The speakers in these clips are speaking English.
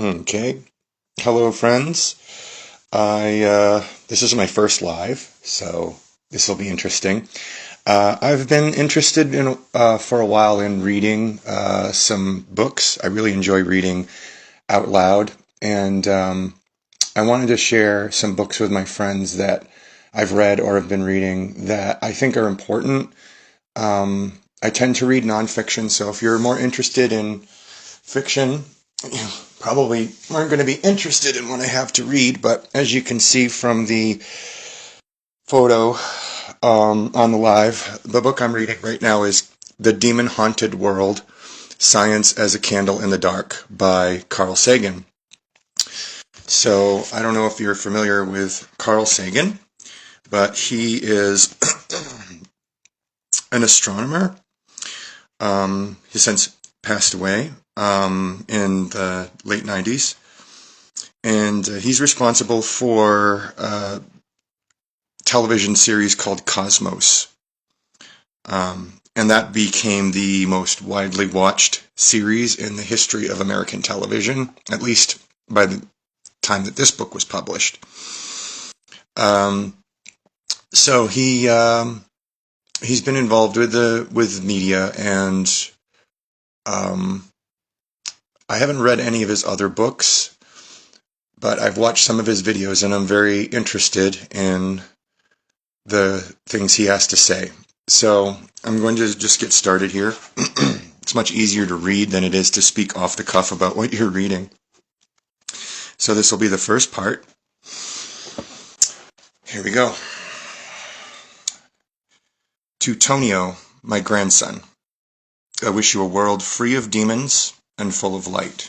Okay. Hello, friends. This is my first live, so this will be interesting. I've been interested in for a while in reading some books. I really enjoy reading out loud, and I wanted to share some books with my friends that I've read or have been reading that I think are important. I tend to read nonfiction, so if you're more interested in fiction, you probably aren't going to be interested in what I have to read, but as you can see from the photo on the live, the book I'm reading right now is The Demon Haunted World, Science as a Candle in the Dark by Carl Sagan. So I don't know if you're familiar with Carl Sagan, but he is an astronomer. He's since passed away in the late 90s. And he's responsible for a television series called Cosmos. And that became the most widely watched series in the history of American television, at least by the time that this book was published. So he's been involved with media, and I haven't read any of his other books, but I've watched some of his videos, and I'm very interested in the things he has to say. So I'm going to just get started here. It's much easier to read than it is to speak off the cuff about what you're reading. So this will be the first part. Here we go. To Tonio, my grandson, I wish you a world free of demons and full of light.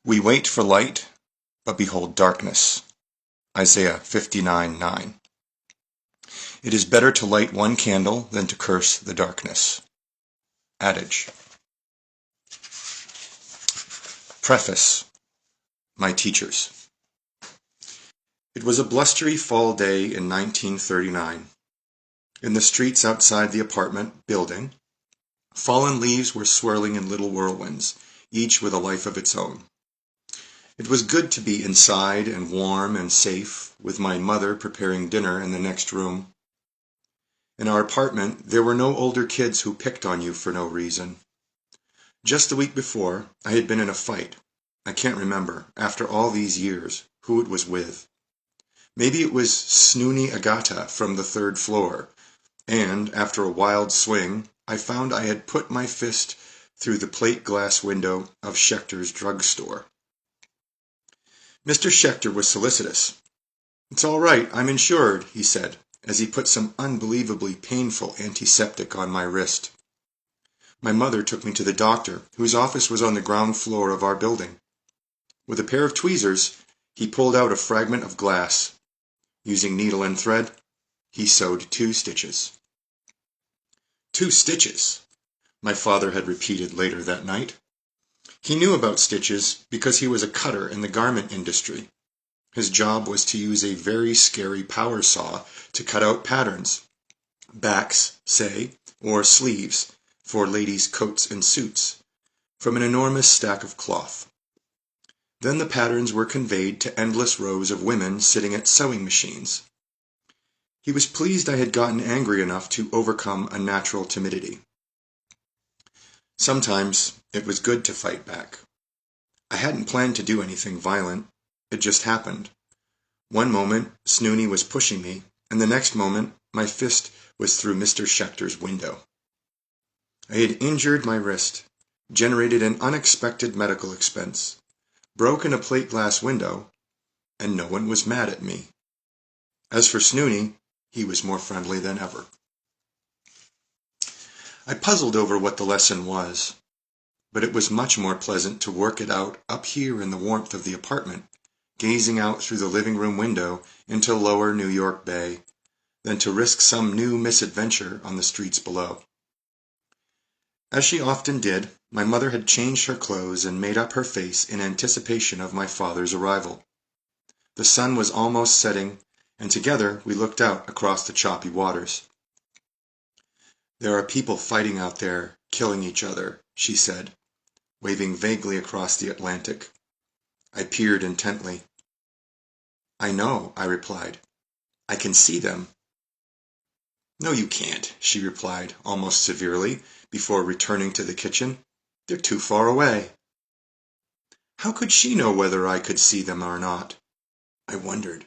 We wait for light, but behold darkness. Isaiah 59:9. It is better to light one candle than to curse the darkness. Adage. Preface. My teachers. It was a blustery fall day in 1939. In the streets outside the apartment building, fallen leaves were swirling in little whirlwinds, each with a life of its own. It was good to be inside and warm and safe, with my mother preparing dinner in the next room. In our apartment, there were no older kids who picked on you for no reason. Just the week before, I had been in a fight. I can't remember, after all these years, who it was with. Maybe it was Snoony Agata from the third floor, and, after a wild swing, I found I had put my fist through the plate glass window of Schechter's drugstore. Mr. Schechter was solicitous. "It's all right, I'm insured," he said, as he put some unbelievably painful antiseptic on my wrist. My mother took me to the doctor, whose office was on the ground floor of our building. With a pair of tweezers, he pulled out a fragment of glass. Using needle and thread, he sewed 2 stitches. 2 stitches, my father had repeated later that night. He knew about stitches because he was a cutter in the garment industry. His job was to use a very scary power saw to cut out patterns, backs, say, or sleeves, for ladies' coats and suits, from an enormous stack of cloth. Then the patterns were conveyed to endless rows of women sitting at sewing machines. He was pleased I had gotten angry enough to overcome a natural timidity. Sometimes it was good to fight back. I hadn't planned to do anything violent. It just happened. One moment, Snoony was pushing me, and the next moment, my fist was through Mr. Schechter's window. I had injured my wrist, generated an unexpected medical expense, broken a plate glass window, and no one was mad at me. As for Snoony, he was more friendly than ever. I puzzled over what the lesson was, but it was much more pleasant to work it out up here in the warmth of the apartment, gazing out through the living room window into lower New York Bay, than to risk some new misadventure on the streets below. As she often did, my mother had changed her clothes and made up her face in anticipation of my father's arrival. The sun was almost setting, and together we looked out across the choppy waters. There are people fighting out there, killing each other, she said, waving vaguely across the Atlantic. I peered intently. I know, I replied. I can see them. No, you can't, she replied, almost severely, before returning to the kitchen. They're too far away. How could she know whether I could see them or not? I wondered.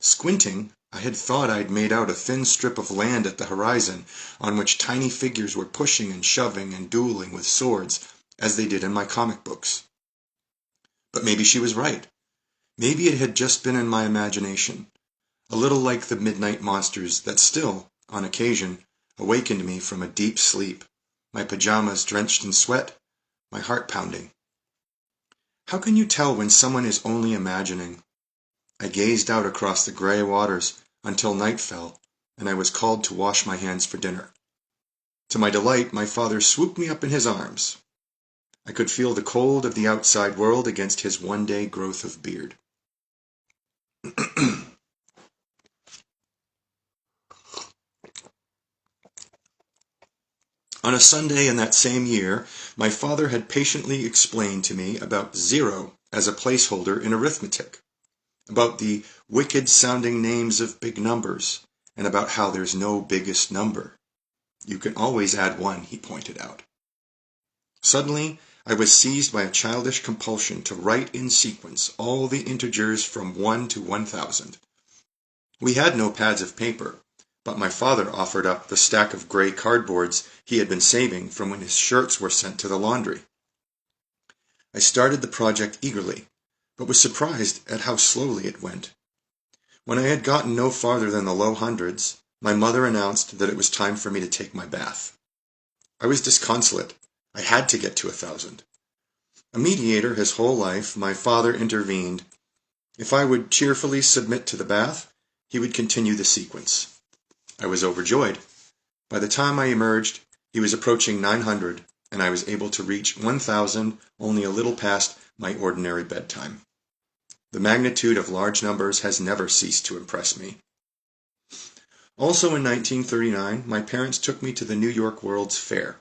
Squinting, I had thought I'd made out a thin strip of land at the horizon on which tiny figures were pushing and shoving and dueling with swords, as they did in my comic books. But maybe she was right. Maybe it had just been in my imagination, a little like the midnight monsters that still, on occasion, awakened me from a deep sleep, my pajamas drenched in sweat, my heart pounding. How can you tell when someone is only imagining? I gazed out across the gray waters until night fell, and I was called to wash my hands for dinner. To my delight, my father swooped me up in his arms. I could feel the cold of the outside world against his one-day growth of beard. On a Sunday in that same year, my father had patiently explained to me about 0 as a placeholder in arithmetic, about the wicked-sounding names of big numbers, and about how there's no biggest number. You can always add 1, he pointed out. Suddenly, I was seized by a childish compulsion to write in sequence all the integers from 1 to 1,000. We had no pads of paper, but my father offered up the stack of gray cardboards he had been saving from when his shirts were sent to the laundry. I started the project eagerly, but was surprised at how slowly it went. When I had gotten no farther than the low hundreds, my mother announced that it was time for me to take my bath. I was disconsolate. I had to get to 1,000. A mediator his whole life, my father intervened. If I would cheerfully submit to the bath, he would continue the sequence. I was overjoyed. By the time I emerged, he was approaching 900, and I was able to reach 1,000 only a little past my ordinary bedtime. The magnitude of large numbers has never ceased to impress me. Also in 1939, my parents took me to the New York World's Fair.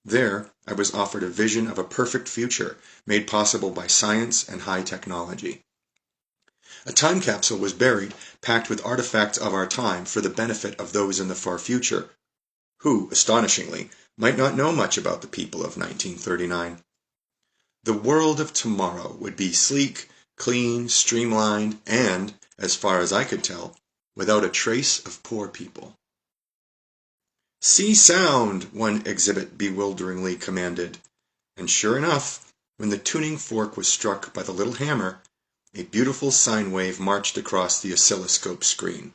There, I was offered a vision of a perfect future made possible by science and high technology. A time capsule was buried, packed with artifacts of our time for the benefit of those in the far future, who, astonishingly, might not know much about the people of 1939. The world of tomorrow would be sleek, clean, streamlined, and, as far as I could tell, without a trace of poor people. "See sound," one exhibit bewilderingly commanded, and sure enough, when the tuning fork was struck by the little hammer, a beautiful sine wave marched across the oscilloscope screen.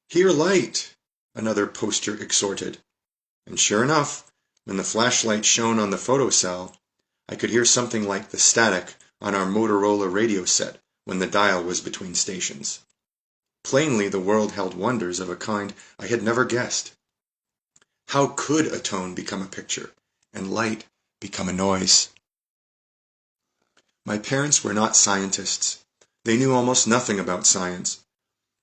"Hear light," another poster exhorted, and sure enough, when the flashlight shone on the photocell, I could hear something like the static on our Motorola radio set when the dial was between stations. Plainly, the world held wonders of a kind I had never guessed. How could a tone become a picture, and light become a noise? My parents were not scientists. They knew almost nothing about science.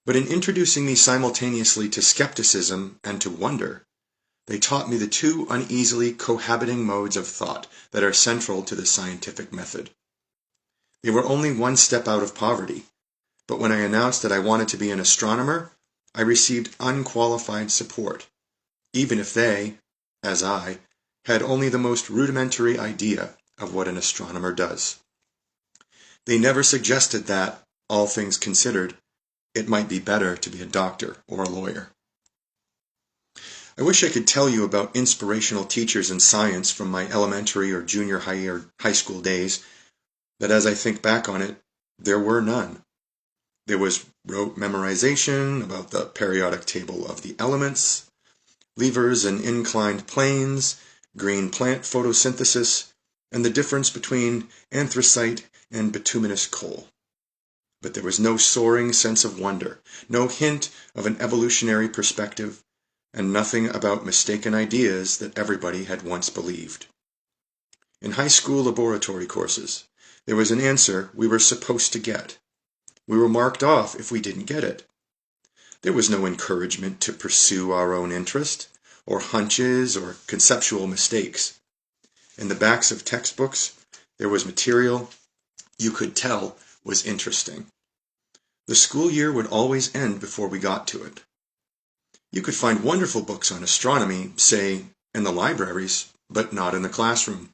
But in introducing me simultaneously to skepticism and to wonder, they taught me the two uneasily cohabiting modes of thought that are central to the scientific method. They were only one step out of poverty, but when I announced that I wanted to be an astronomer, I received unqualified support, even if they, as I, had only the most rudimentary idea of what an astronomer does. They never suggested that, all things considered, it might be better to be a doctor or a lawyer. I wish I could tell you about inspirational teachers in science from my elementary or junior high or high school days, but as I think back on it, there were none. There was rote memorization about the periodic table of the elements, levers and inclined planes, green plant photosynthesis, and the difference between anthracite and bituminous coal. But there was no soaring sense of wonder, no hint of an evolutionary perspective, and nothing about mistaken ideas that everybody had once believed. In high school laboratory courses, there was an answer we were supposed to get. We were marked off if we didn't get it. There was no encouragement to pursue our own interest, or hunches, or conceptual mistakes. In the backs of textbooks, there was material you could tell was interesting. The school year would always end before we got to it. You could find wonderful books on astronomy, say, in the libraries, but not in the classroom.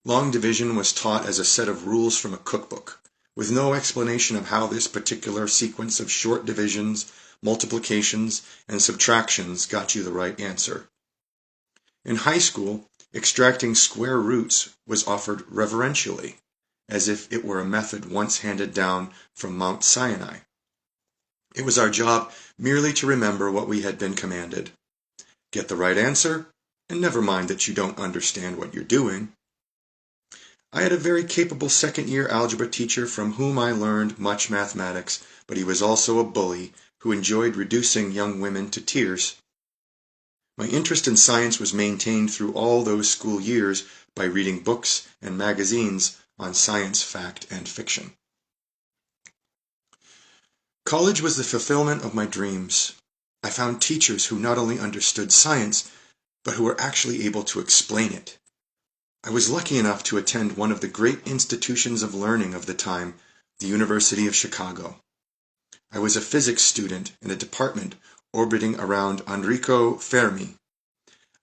Long division was taught as a set of rules from a cookbook, with no explanation of how this particular sequence of short divisions, multiplications, and subtractions got you the right answer. In high school, extracting square roots was offered reverentially, as if it were a method once handed down from Mount Sinai. It was our job merely to remember what we had been commanded. Get the right answer, and never mind that you don't understand what you're doing. I had a very capable second-year algebra teacher from whom I learned much mathematics, but he was also a bully who enjoyed reducing young women to tears. My interest in science was maintained through all those school years by reading books and magazines on science, fact, and fiction. College was the fulfillment of my dreams. I found teachers who not only understood science, but who were actually able to explain it. I was lucky enough to attend one of the great institutions of learning of the time, the University of Chicago. I was a physics student in a department orbiting around Enrico Fermi.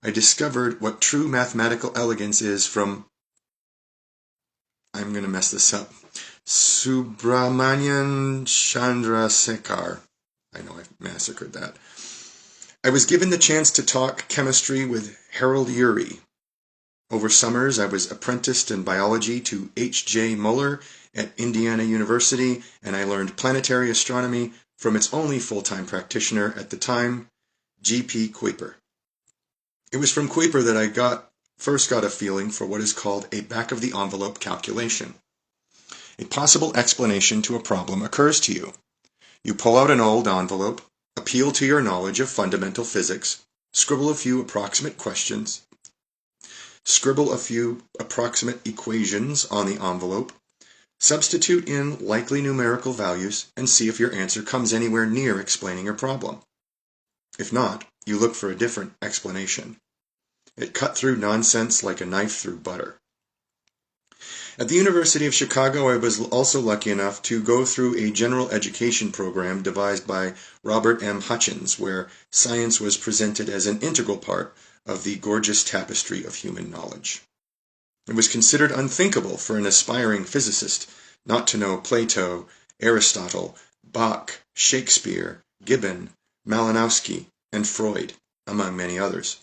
I discovered what true mathematical elegance is from, I'm going to mess this up, Subramanian Chandrasekhar. I know I've massacred that. I was given the chance to talk chemistry with Harold Urey. Over summers, I was apprenticed in biology to H.J. Muller at Indiana University, and I learned planetary astronomy from its only full-time practitioner at the time, G.P. Kuiper. It was from Kuiper that I first got a feeling for what is called a back-of-the-envelope calculation. A possible explanation to a problem occurs to you. You pull out an old envelope, appeal to your knowledge of fundamental physics, scribble a few approximate equations on the envelope, substitute in likely numerical values, and see if your answer comes anywhere near explaining your problem. If not, you look for a different explanation. It cut through nonsense like a knife through butter. At the University of Chicago, I was also lucky enough to go through a general education program devised by Robert M. Hutchins, where science was presented as an integral part of the gorgeous tapestry of human knowledge. It was considered unthinkable for an aspiring physicist not to know Plato, Aristotle, Bach, Shakespeare, Gibbon, Malinowski, and Freud, among many others.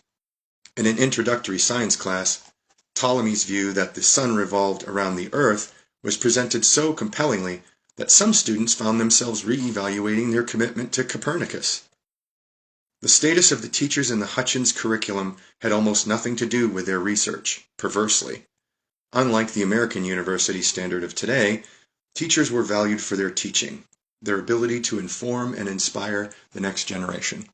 In an introductory science class, Ptolemy's view that the sun revolved around the earth was presented so compellingly that some students found themselves re-evaluating their commitment to Copernicus. The status of the teachers in the Hutchins curriculum had almost nothing to do with their research, perversely. Unlike the American university standard of today, teachers were valued for their teaching, their ability to inform and inspire the next generation.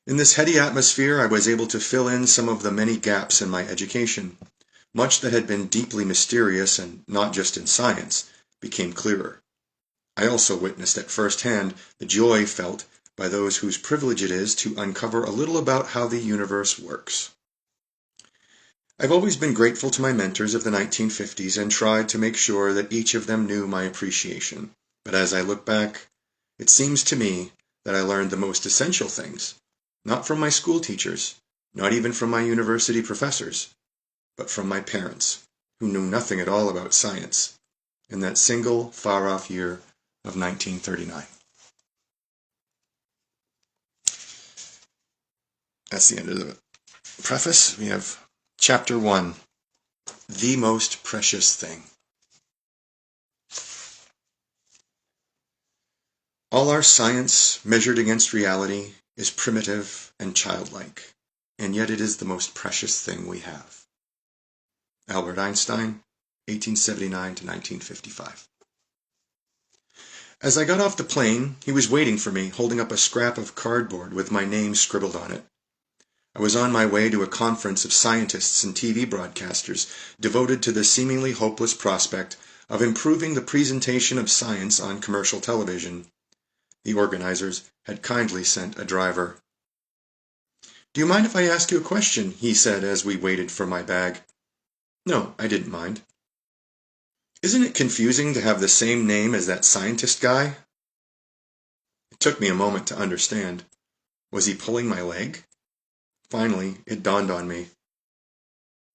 In this heady atmosphere, I was able to fill in some of the many gaps in my education. Much that had been deeply mysterious, and not just in science, became clearer. I also witnessed at first hand the joy felt by those whose privilege it is to uncover a little about how the universe works. I've always been grateful to my mentors of the 1950s and tried to make sure that each of them knew my appreciation. But as I look back, it seems to me that I learned the most essential things, not from my school teachers, not even from my university professors, but from my parents, who knew nothing at all about science, in that single far-off year of 1939. That's the end of the preface. We have Chapter 1, The Most Precious Thing. All our science, measured against reality, is primitive and childlike, and yet it is the most precious thing we have. Albert Einstein, 1879 to 1955. As I got off the plane, he was waiting for me, holding up a scrap of cardboard with my name scribbled on it. I was on my way to a conference of scientists and TV broadcasters devoted to the seemingly hopeless prospect of improving the presentation of science on commercial television. The organizers had kindly sent a driver. "Do you mind if I ask you a question?" he said as we waited for my bag. No, I didn't mind. "Isn't it confusing to have the same name as that scientist guy?" It took me a moment to understand. Was he pulling my leg? Finally, it dawned on me.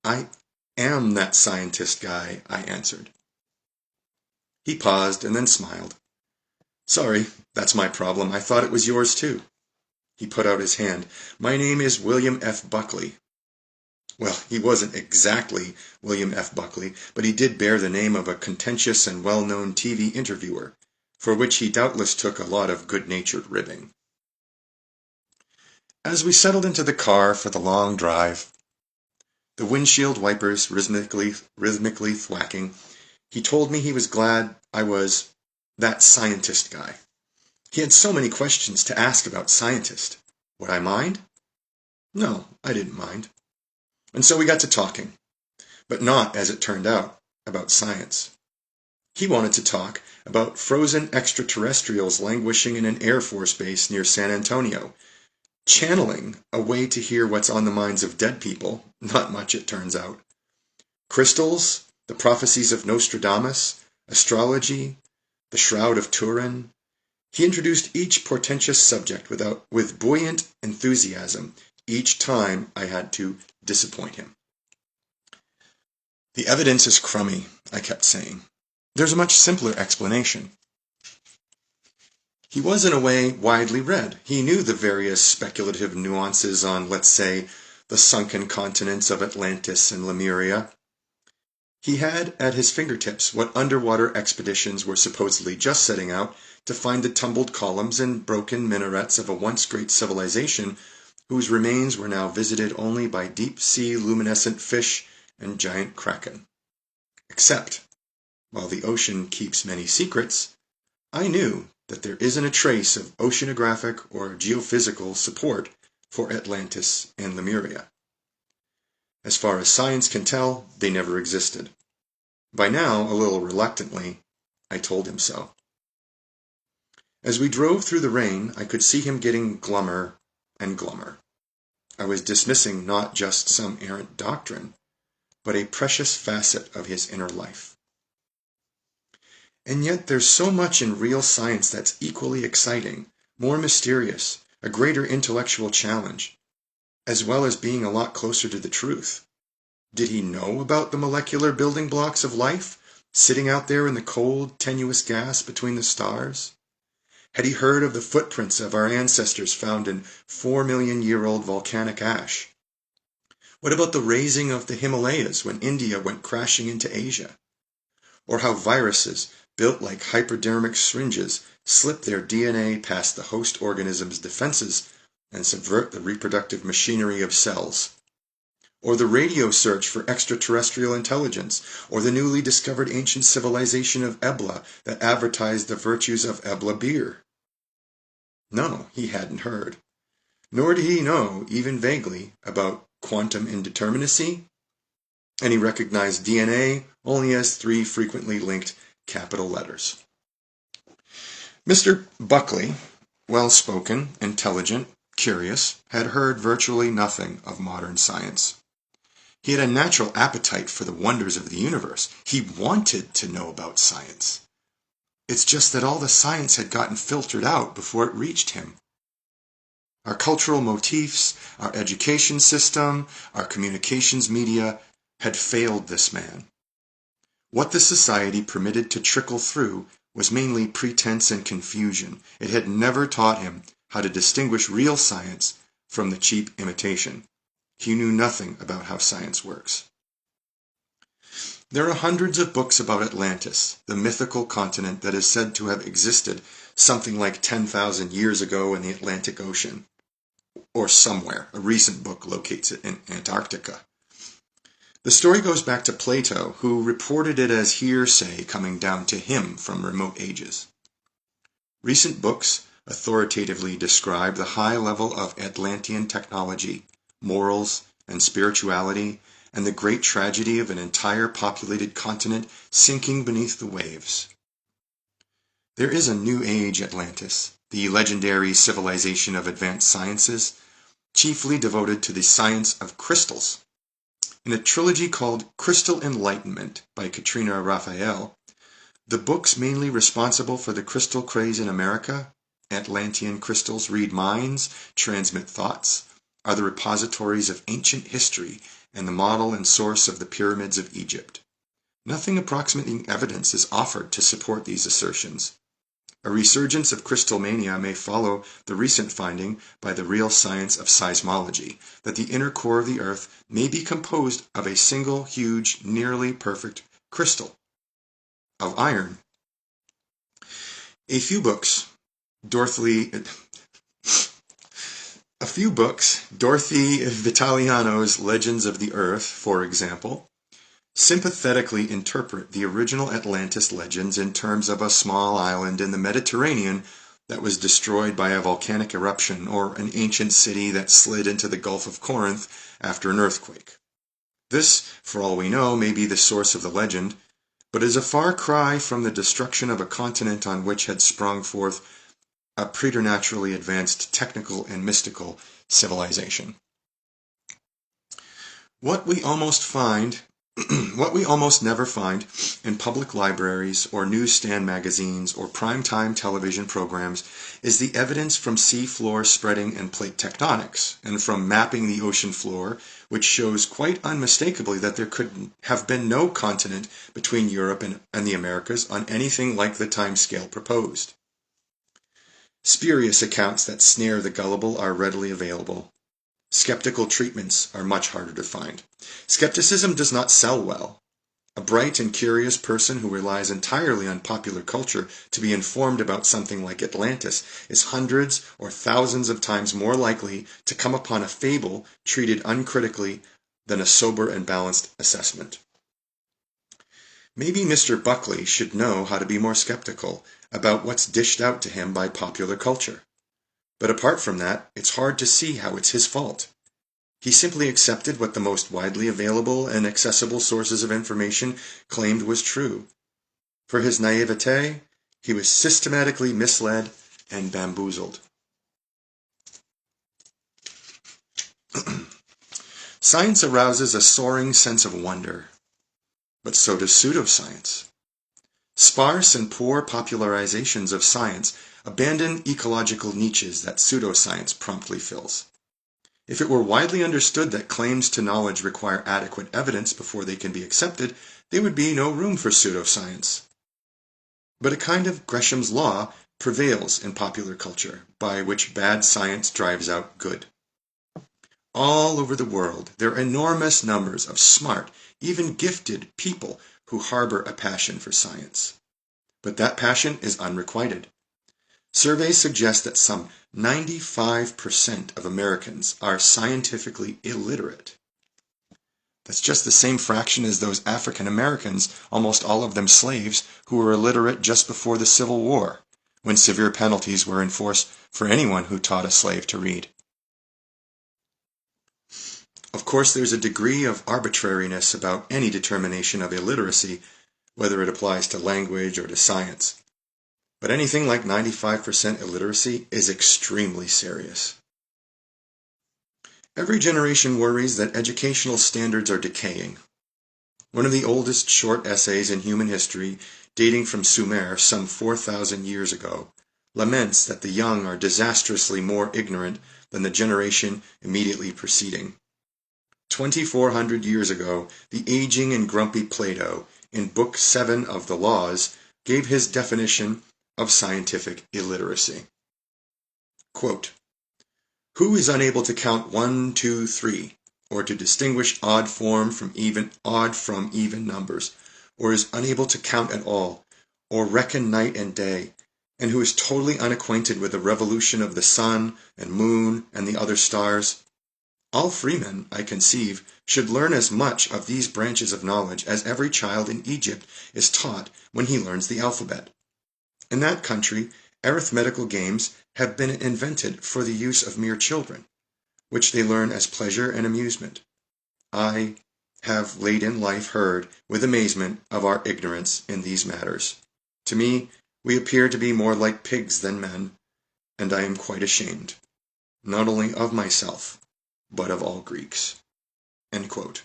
"I am that scientist guy," I answered. He paused and then smiled. "Sorry, that's my problem. I thought it was yours too." He put out his hand. "My name is William F. Buckley." Well, he wasn't exactly William F. Buckley, but he did bear the name of a contentious and well-known TV interviewer, for which he doubtless took a lot of good-natured ribbing. As we settled into the car for the long drive, the windshield wipers rhythmically thwacking, he told me he was glad I was that scientist guy. He had so many questions to ask about scientists. Would I mind? No, I didn't mind. And so we got to talking, but not, as it turned out, about science. He wanted to talk about frozen extraterrestrials languishing in an Air Force base near San Antonio, channeling a way to hear what's on the minds of dead people, not much it turns out, crystals, the prophecies of Nostradamus, astrology, the Shroud of Turin. He introduced each portentous subject with buoyant enthusiasm each time I had to disappoint him. "The evidence is crummy," I kept saying. "There's a much simpler explanation." He was in a way widely read. He knew the various speculative nuances on, let's say, the sunken continents of Atlantis and Lemuria. He had at his fingertips what underwater expeditions were supposedly just setting out to find the tumbled columns and broken minarets of a once great civilization whose remains were now visited only by deep-sea luminescent fish and giant kraken. Except, while the ocean keeps many secrets, I knew that there isn't a trace of oceanographic or geophysical support for Atlantis and Lemuria. As far as science can tell, they never existed. By now, a little reluctantly, I told him so. As we drove through the rain, I could see him getting glummer and glummer. I was dismissing not just some errant doctrine, but a precious facet of his inner life. And yet there's so much in real science that's equally exciting, more mysterious, a greater intellectual challenge, as well as being a lot closer to the truth. Did he know about the molecular building blocks of life, sitting out there in the cold, tenuous gas between the stars? Had he heard of the footprints of our ancestors found in 4-million-year-old volcanic ash? What about the raising of the Himalayas when India went crashing into Asia? Or how viruses, built like hypodermic syringes, slip their DNA past the host organism's defenses and subvert the reproductive machinery of cells? Or the radio search for extraterrestrial intelligence, or the newly discovered ancient civilization of Ebla that advertised the virtues of Ebla beer? No, he hadn't heard. Nor did he know, even vaguely, about quantum indeterminacy, and he recognized DNA only as 3 frequently linked capital letters. Mr. Buckley, well-spoken, intelligent, curious, had heard virtually nothing of modern science. He had a natural appetite for the wonders of the universe. He wanted to know about science. It's just that all the science had gotten filtered out before it reached him. Our cultural motifs, our education system, our communications media had failed this man. What the society permitted to trickle through was mainly pretense and confusion. It had never taught him how to distinguish real science from the cheap imitation. He knew nothing about how science works. There are hundreds of books about Atlantis, the mythical continent that is said to have existed something like 10,000 years ago in the Atlantic Ocean, or somewhere. A recent book locates it in Antarctica. The story goes back to Plato, who reported it as hearsay coming down to him from remote ages. Recent books authoritatively describe the high level of Atlantean technology, morals, and spirituality, and the great tragedy of an entire populated continent sinking beneath the waves. There is a New Age Atlantis, the legendary civilization of advanced sciences, chiefly devoted to the science of crystals. In a trilogy called Crystal Enlightenment by Katrina Raphael, the books mainly responsible for the crystal craze in America, Atlantean crystals read minds, transmit thoughts, are the repositories of ancient history and the model and source of the pyramids of Egypt. Nothing approximating evidence is offered to support these assertions. A resurgence of crystal mania may follow the recent finding by the real science of seismology that the inner core of the Earth may be composed of a single huge, nearly perfect crystal of iron. A few books, Dorothy Vitaliano's Legends of the Earth, for example, sympathetically interpret the original Atlantis legends in terms of a small island in the Mediterranean that was destroyed by a volcanic eruption or an ancient city that slid into the Gulf of Corinth after an earthquake. This, for all we know, may be the source of the legend, but is a far cry from the destruction of a continent on which had sprung forth a preternaturally advanced technical and mystical civilization. What we almost never find in public libraries or newsstand magazines or primetime television programs is the evidence from sea floor spreading and plate tectonics, and from mapping the ocean floor, which shows quite unmistakably that there could have been no continent between Europe and the Americas on anything like the timescale proposed. Spurious accounts that snare the gullible are readily available. Skeptical treatments are much harder to find. Skepticism does not sell well. A bright and curious person who relies entirely on popular culture to be informed about something like Atlantis is hundreds or thousands of times more likely to come upon a fable treated uncritically than a sober and balanced assessment. Maybe Mr. Buckley should know how to be more skeptical about what's dished out to him by popular culture. But apart from that, it's hard to see how it's his fault. He simply accepted what the most widely available and accessible sources of information claimed was true. For his naivete, he was systematically misled and bamboozled. Science arouses a soaring sense of wonder, but so does pseudoscience. Sparse and poor popularizations of science abandon ecological niches that pseudoscience promptly fills. If it were widely understood that claims to knowledge require adequate evidence before they can be accepted, there would be no room for pseudoscience. But a kind of Gresham's law prevails in popular culture, by which bad science drives out good. All over the world, there are enormous numbers of smart, even gifted people who harbor a passion for science. But that passion is unrequited. Surveys suggest that some 95% of Americans are scientifically illiterate. That's just the same fraction as those African Americans, almost all of them slaves, who were illiterate just before the Civil War, when severe penalties were in force for anyone who taught a slave to read. Of course, there's a degree of arbitrariness about any determination of illiteracy, whether it applies to language or to science. But anything like 95% illiteracy is extremely serious. Every generation worries that educational standards are decaying. One of the oldest short essays in human history, dating from Sumer some 4,000 years ago, laments that the young are disastrously more ignorant than the generation immediately preceding. 2,400 years ago, the aging and grumpy Plato, in Book 7 of the Laws, gave his definition of scientific illiteracy. Quote, "Who is unable to count 1, 2, 3, or to distinguish odd from even numbers, or is unable to count at all, or reckon night and day, and who is totally unacquainted with the revolution of the sun and moon and the other stars? All freemen, I conceive, should learn as much of these branches of knowledge as every child in Egypt is taught when he learns the alphabet. In that country, arithmetical games have been invented for the use of mere children, which they learn as pleasure and amusement. I have late in life heard with amazement of our ignorance in these matters. To me, we appear to be more like pigs than men, and I am quite ashamed, not only of myself, but of all Greeks." End quote.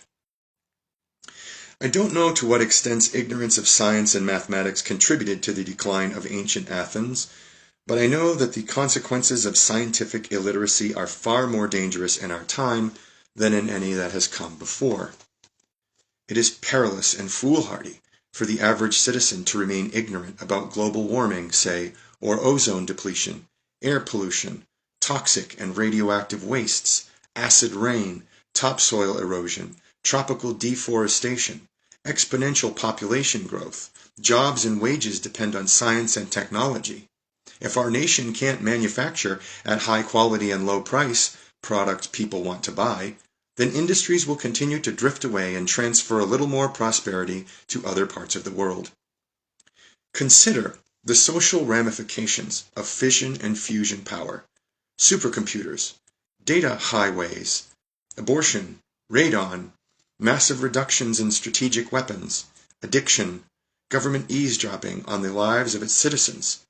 I don't know to what extent ignorance of science and mathematics contributed to the decline of ancient Athens, but I know that the consequences of scientific illiteracy are far more dangerous in our time than in any that has come before. It is perilous and foolhardy for the average citizen to remain ignorant about global warming, say, or ozone depletion, air pollution, toxic and radioactive wastes, acid rain, topsoil erosion, tropical deforestation, exponential population growth. Jobs and wages depend on science and technology. If our nation can't manufacture at high quality and low price products people want to buy, then industries will continue to drift away and transfer a little more prosperity to other parts of the world. Consider the social ramifications of fission and fusion power, supercomputers, data highways, abortion, radon, massive reductions in strategic weapons, addiction, government eavesdropping on the lives of its citizens,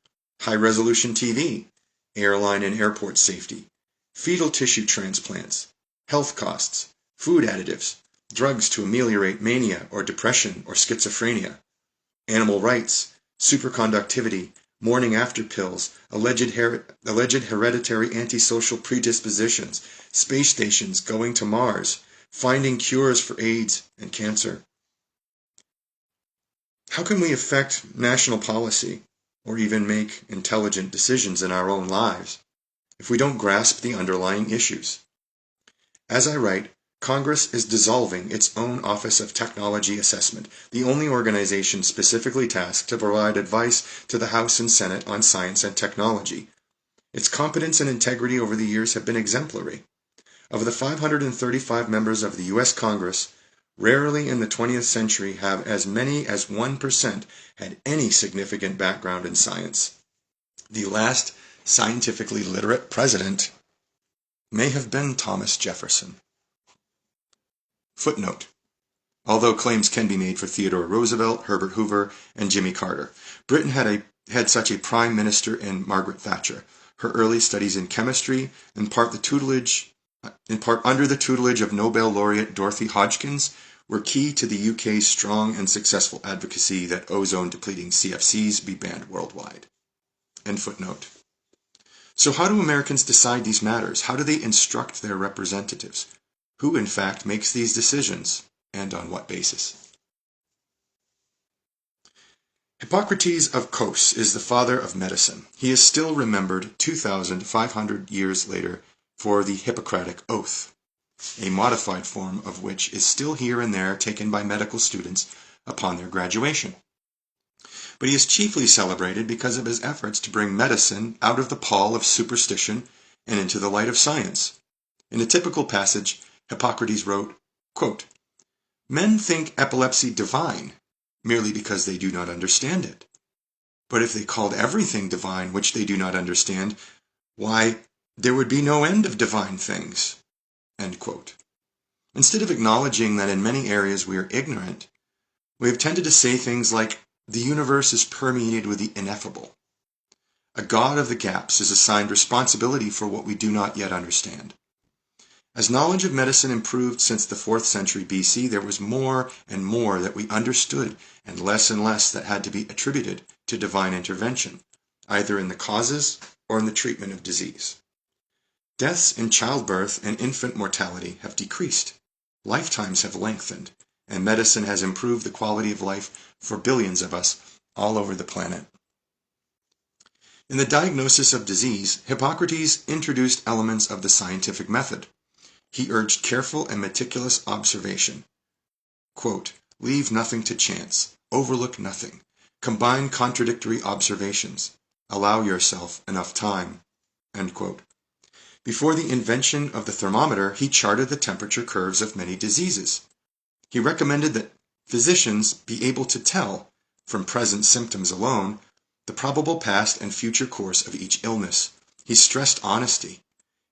high-resolution TV, airline and airport safety, fetal tissue transplants, health costs, food additives, drugs to ameliorate mania or depression or schizophrenia, animal rights, superconductivity, morning-after pills, alleged hereditary antisocial predispositions, space stations going to Mars, finding cures for AIDS and cancer. How can we affect national policy or even make intelligent decisions in our own lives if we don't grasp the underlying issues? As I write, Congress is dissolving its own Office of Technology Assessment, the only organization specifically tasked to provide advice to the House and Senate on science and technology. Its competence and integrity over the years have been exemplary. Of the 535 members of the U.S. Congress, rarely in the 20th century have as many as 1% had any significant background in science. The last scientifically literate president may have been Thomas Jefferson. Footnote: although claims can be made for Theodore Roosevelt, Herbert Hoover, and Jimmy Carter, Britain had such a prime minister in Margaret Thatcher. Her early studies in chemistry, in part under the tutelage of Nobel laureate Dorothy Hodgkins, were key to the UK's strong and successful advocacy that ozone-depleting CFCs be banned worldwide. End footnote. So how do Americans decide these matters? How do they instruct their representatives? Who, in fact, makes these decisions, and on what basis? Hippocrates of Kos is the father of medicine. He is still remembered 2,500 years later for the Hippocratic Oath, a modified form of which is still here and there taken by medical students upon their graduation. But he is chiefly celebrated because of his efforts to bring medicine out of the pall of superstition and into the light of science. In a typical passage, Hippocrates wrote, quote, "Men think epilepsy divine merely because they do not understand it. But if they called everything divine which they do not understand, why, there would be no end of divine things." End quote. Instead of acknowledging that in many areas we are ignorant, we have tended to say things like, the universe is permeated with the ineffable. A god of the gaps is assigned responsibility for what we do not yet understand. As knowledge of medicine improved since the 4th century BC, there was more and more that we understood and less that had to be attributed to divine intervention, either in the causes or in the treatment of disease. Deaths in childbirth and infant mortality have decreased, lifetimes have lengthened, and medicine has improved the quality of life for billions of us all over the planet. In the diagnosis of disease, Hippocrates introduced elements of the scientific method. He urged careful and meticulous observation. Quote, "Leave nothing to chance, overlook nothing, combine contradictory observations, allow yourself enough time." End quote. Before the invention of the thermometer, he charted the temperature curves of many diseases. He recommended that physicians be able to tell, from present symptoms alone, the probable past and future course of each illness. He stressed honesty.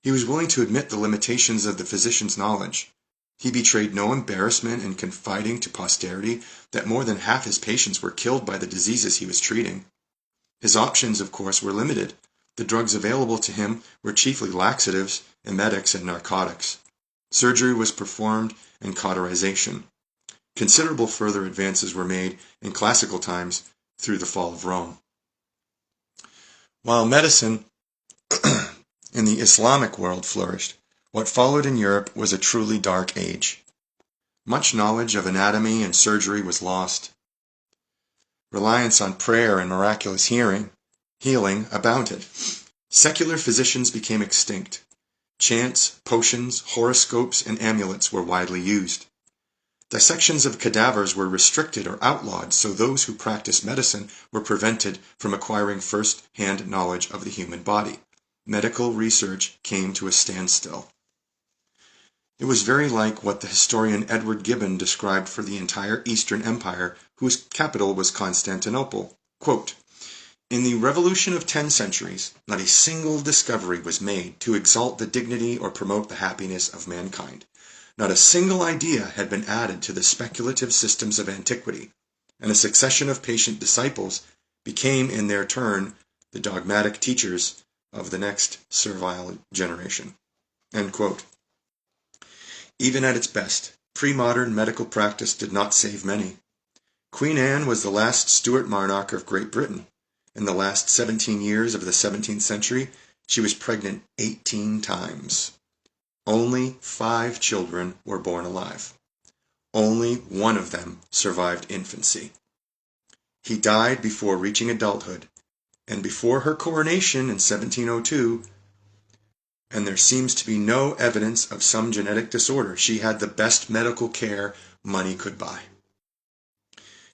He was willing to admit the limitations of the physician's knowledge. He betrayed no embarrassment in confiding to posterity that more than half his patients were killed by the diseases he was treating. His options, of course, were limited. The drugs available to him were chiefly laxatives, emetics, and narcotics. Surgery was performed and cauterization. Considerable further advances were made in classical times through the fall of Rome. While medicine in the Islamic world flourished, what followed in Europe was a truly dark age. Much knowledge of anatomy and surgery was lost. Reliance on prayer and miraculous healing abounded. Secular physicians became extinct. Chants, potions, horoscopes, and amulets were widely used. Dissections of cadavers were restricted or outlawed, so those who practiced medicine were prevented from acquiring first-hand knowledge of the human body. Medical research came to a standstill. It was very like what the historian Edward Gibbon described for the entire Eastern Empire, whose capital was Constantinople. Quote, "In the revolution of 10 centuries, not a single discovery was made to exalt the dignity or promote the happiness of mankind. Not a single idea had been added to the speculative systems of antiquity, and a succession of patient disciples became in their turn the dogmatic teachers of the next servile generation." End quote. Even at its best, pre-modern medical practice did not save many. Queen Anne was the last Stuart monarch of Great Britain. In the last 17 years of the 17th century, she was pregnant 18 times. Only 5 children were born alive. Only one of them survived infancy. He died before reaching adulthood, and before her coronation in 1702, and there seems to be no evidence of some genetic disorder. She had the best medical care money could buy.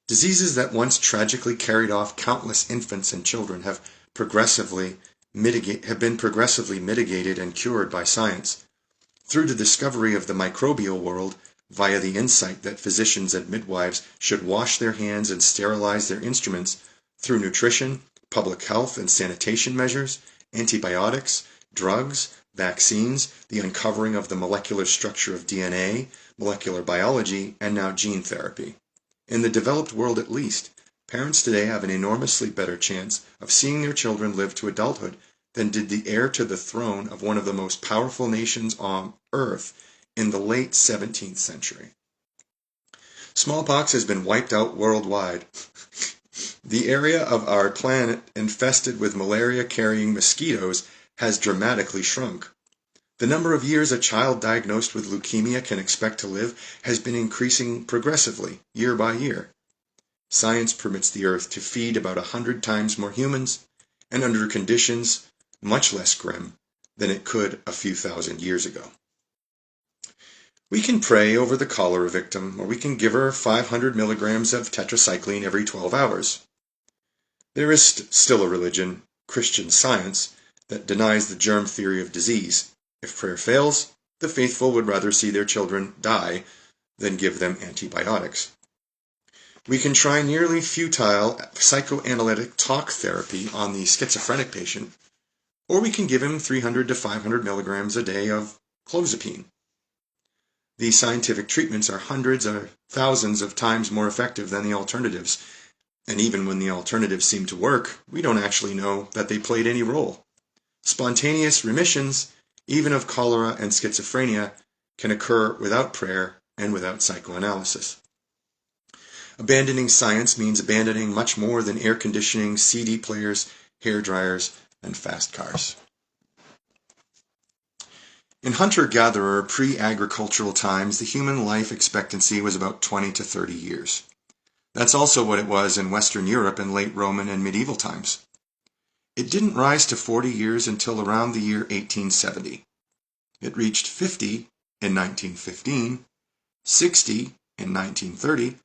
Diseases that once tragically carried off countless infants and children have been progressively mitigated and cured by science. Through the discovery of the microbial world, via the insight that physicians and midwives should wash their hands and sterilize their instruments, through nutrition, public health and sanitation measures, antibiotics, drugs, vaccines, the uncovering of the molecular structure of DNA, molecular biology, and now gene therapy. In the developed world at least, parents today have an enormously better chance of seeing their children live to adulthood than did the heir to the throne of one of the most powerful nations on earth in the late 17th century. Smallpox has been wiped out worldwide. The area of our planet infested with malaria-carrying mosquitoes has dramatically shrunk. The number of years a child diagnosed with leukemia can expect to live has been increasing progressively, year by year. Science permits the Earth to feed about 100 times more humans, and under conditions much less grim than it could a few thousand years ago. We can pray over the cholera victim, or we can give her 500 milligrams of tetracycline every 12 hours. There is still a religion, Christian Science, that denies the germ theory of disease. If prayer fails, the faithful would rather see their children die than give them antibiotics. We can try nearly futile psychoanalytic talk therapy on the schizophrenic patient, or we can give him 300 to 500 milligrams a day of clozapine. These scientific treatments are hundreds or thousands of times more effective than the alternatives, and even when the alternatives seem to work, we don't actually know that they played any role. Spontaneous remissions, even of cholera and schizophrenia, can occur without prayer and without psychoanalysis. Abandoning science means abandoning much more than air conditioning, CD players, hair dryers, and fast cars. In hunter-gatherer pre-agricultural times, the human life expectancy was about 20 to 30 years. That's also what it was in Western Europe in late Roman and medieval times. It didn't rise to 40 years until around the year 1870. It reached 50 in 1915, 60 in 1930,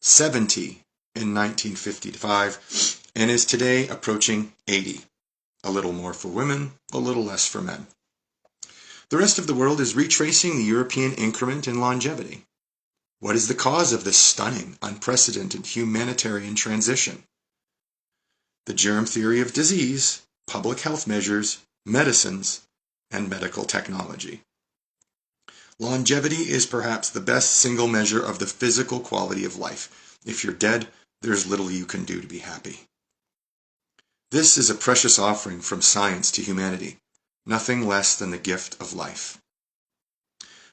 70 in 1955, and is today approaching 80. A little more for women, a little less for men. The rest of the world is retracing the European increment in longevity. What is the cause of this stunning, unprecedented humanitarian transition? The germ theory of disease, public health measures, medicines, and medical technology. Longevity is perhaps the best single measure of the physical quality of life. If you're dead, there's little you can do to be happy. This is a precious offering from science to humanity, nothing less than the gift of life.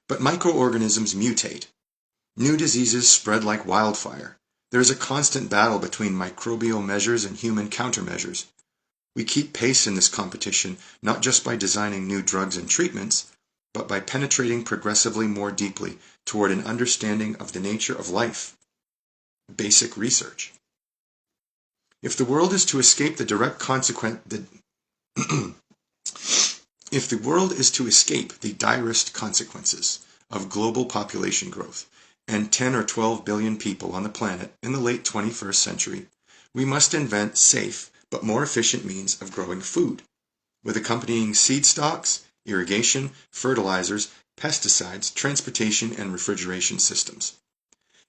But microorganisms mutate. New diseases spread like wildfire. There is a constant battle between microbial measures and human countermeasures. We keep pace in this competition not just by designing new drugs and treatments, but by penetrating progressively more deeply toward an understanding of the nature of life. Basic research. If the world is to escape the direct if the world is to escape the direst consequences of global population growth and 10 or 12 billion people on the planet in the late 21st century, we must invent safe but more efficient means of growing food, with accompanying seed stocks, irrigation, fertilizers, pesticides, transportation, and refrigeration systems.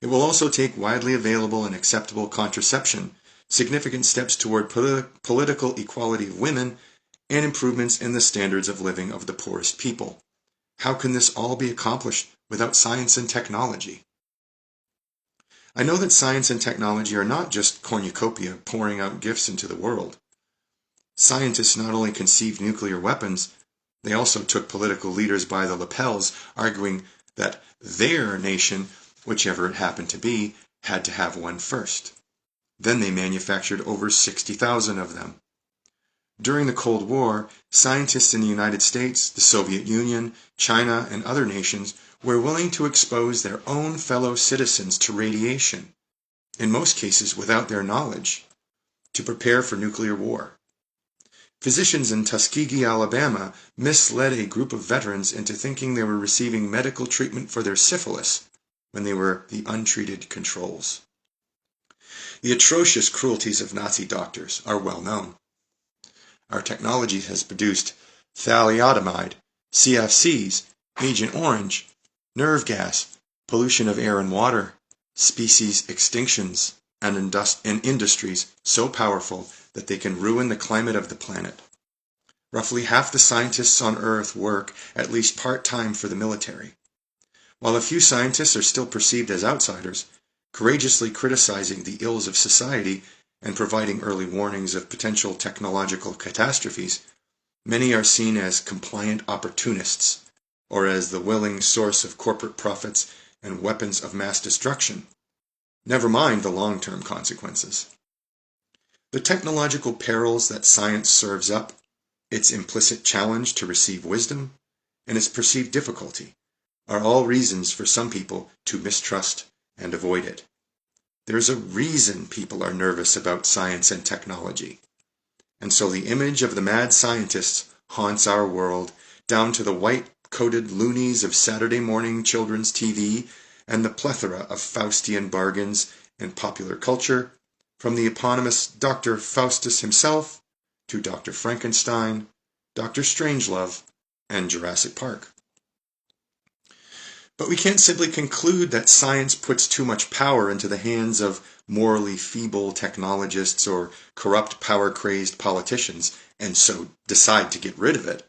It will also take widely available and acceptable contraception, significant steps toward political equality of women, and improvements in the standards of living of the poorest people. How can this all be accomplished without science and technology? I know that science and technology are not just cornucopia pouring out gifts into the world. Scientists not only conceived nuclear weapons, they also took political leaders by the lapels, arguing that their nation, whichever it happened to be, had to have one first. Then they manufactured over 60,000 of them. During the Cold War, scientists in the United States, the Soviet Union, China, and other nations were willing to expose their own fellow citizens to radiation, in most cases without their knowledge, to prepare for nuclear war. Physicians in Tuskegee, Alabama, misled a group of veterans into thinking they were receiving medical treatment for their syphilis when they were the untreated controls. The atrocious cruelties of Nazi doctors are well known. Our technology has produced thalidomide, CFCs, Agent Orange, nerve gas, pollution of air and water, species extinctions, and industries so powerful that they can ruin the climate of the planet. Roughly half the scientists on Earth work at least part-time for the military. While a few scientists are still perceived as outsiders, courageously criticizing the ills of society and providing early warnings of potential technological catastrophes, many are seen as compliant opportunists, or as the willing source of corporate profits and weapons of mass destruction. Never mind the long-term consequences. The technological perils that science serves up, its implicit challenge to receive wisdom, and its perceived difficulty, are all reasons for some people to mistrust and avoid it. There's a reason people are nervous about science and technology. And so the image of the mad scientists haunts our world, down to the white-coated loonies of Saturday morning children's TV and the plethora of Faustian bargains in popular culture, from the eponymous Dr. Faustus himself to Dr. Frankenstein, Dr. Strangelove, and Jurassic Park. But we can't simply conclude that science puts too much power into the hands of morally feeble technologists or corrupt power-crazed politicians and so decide to get rid of it.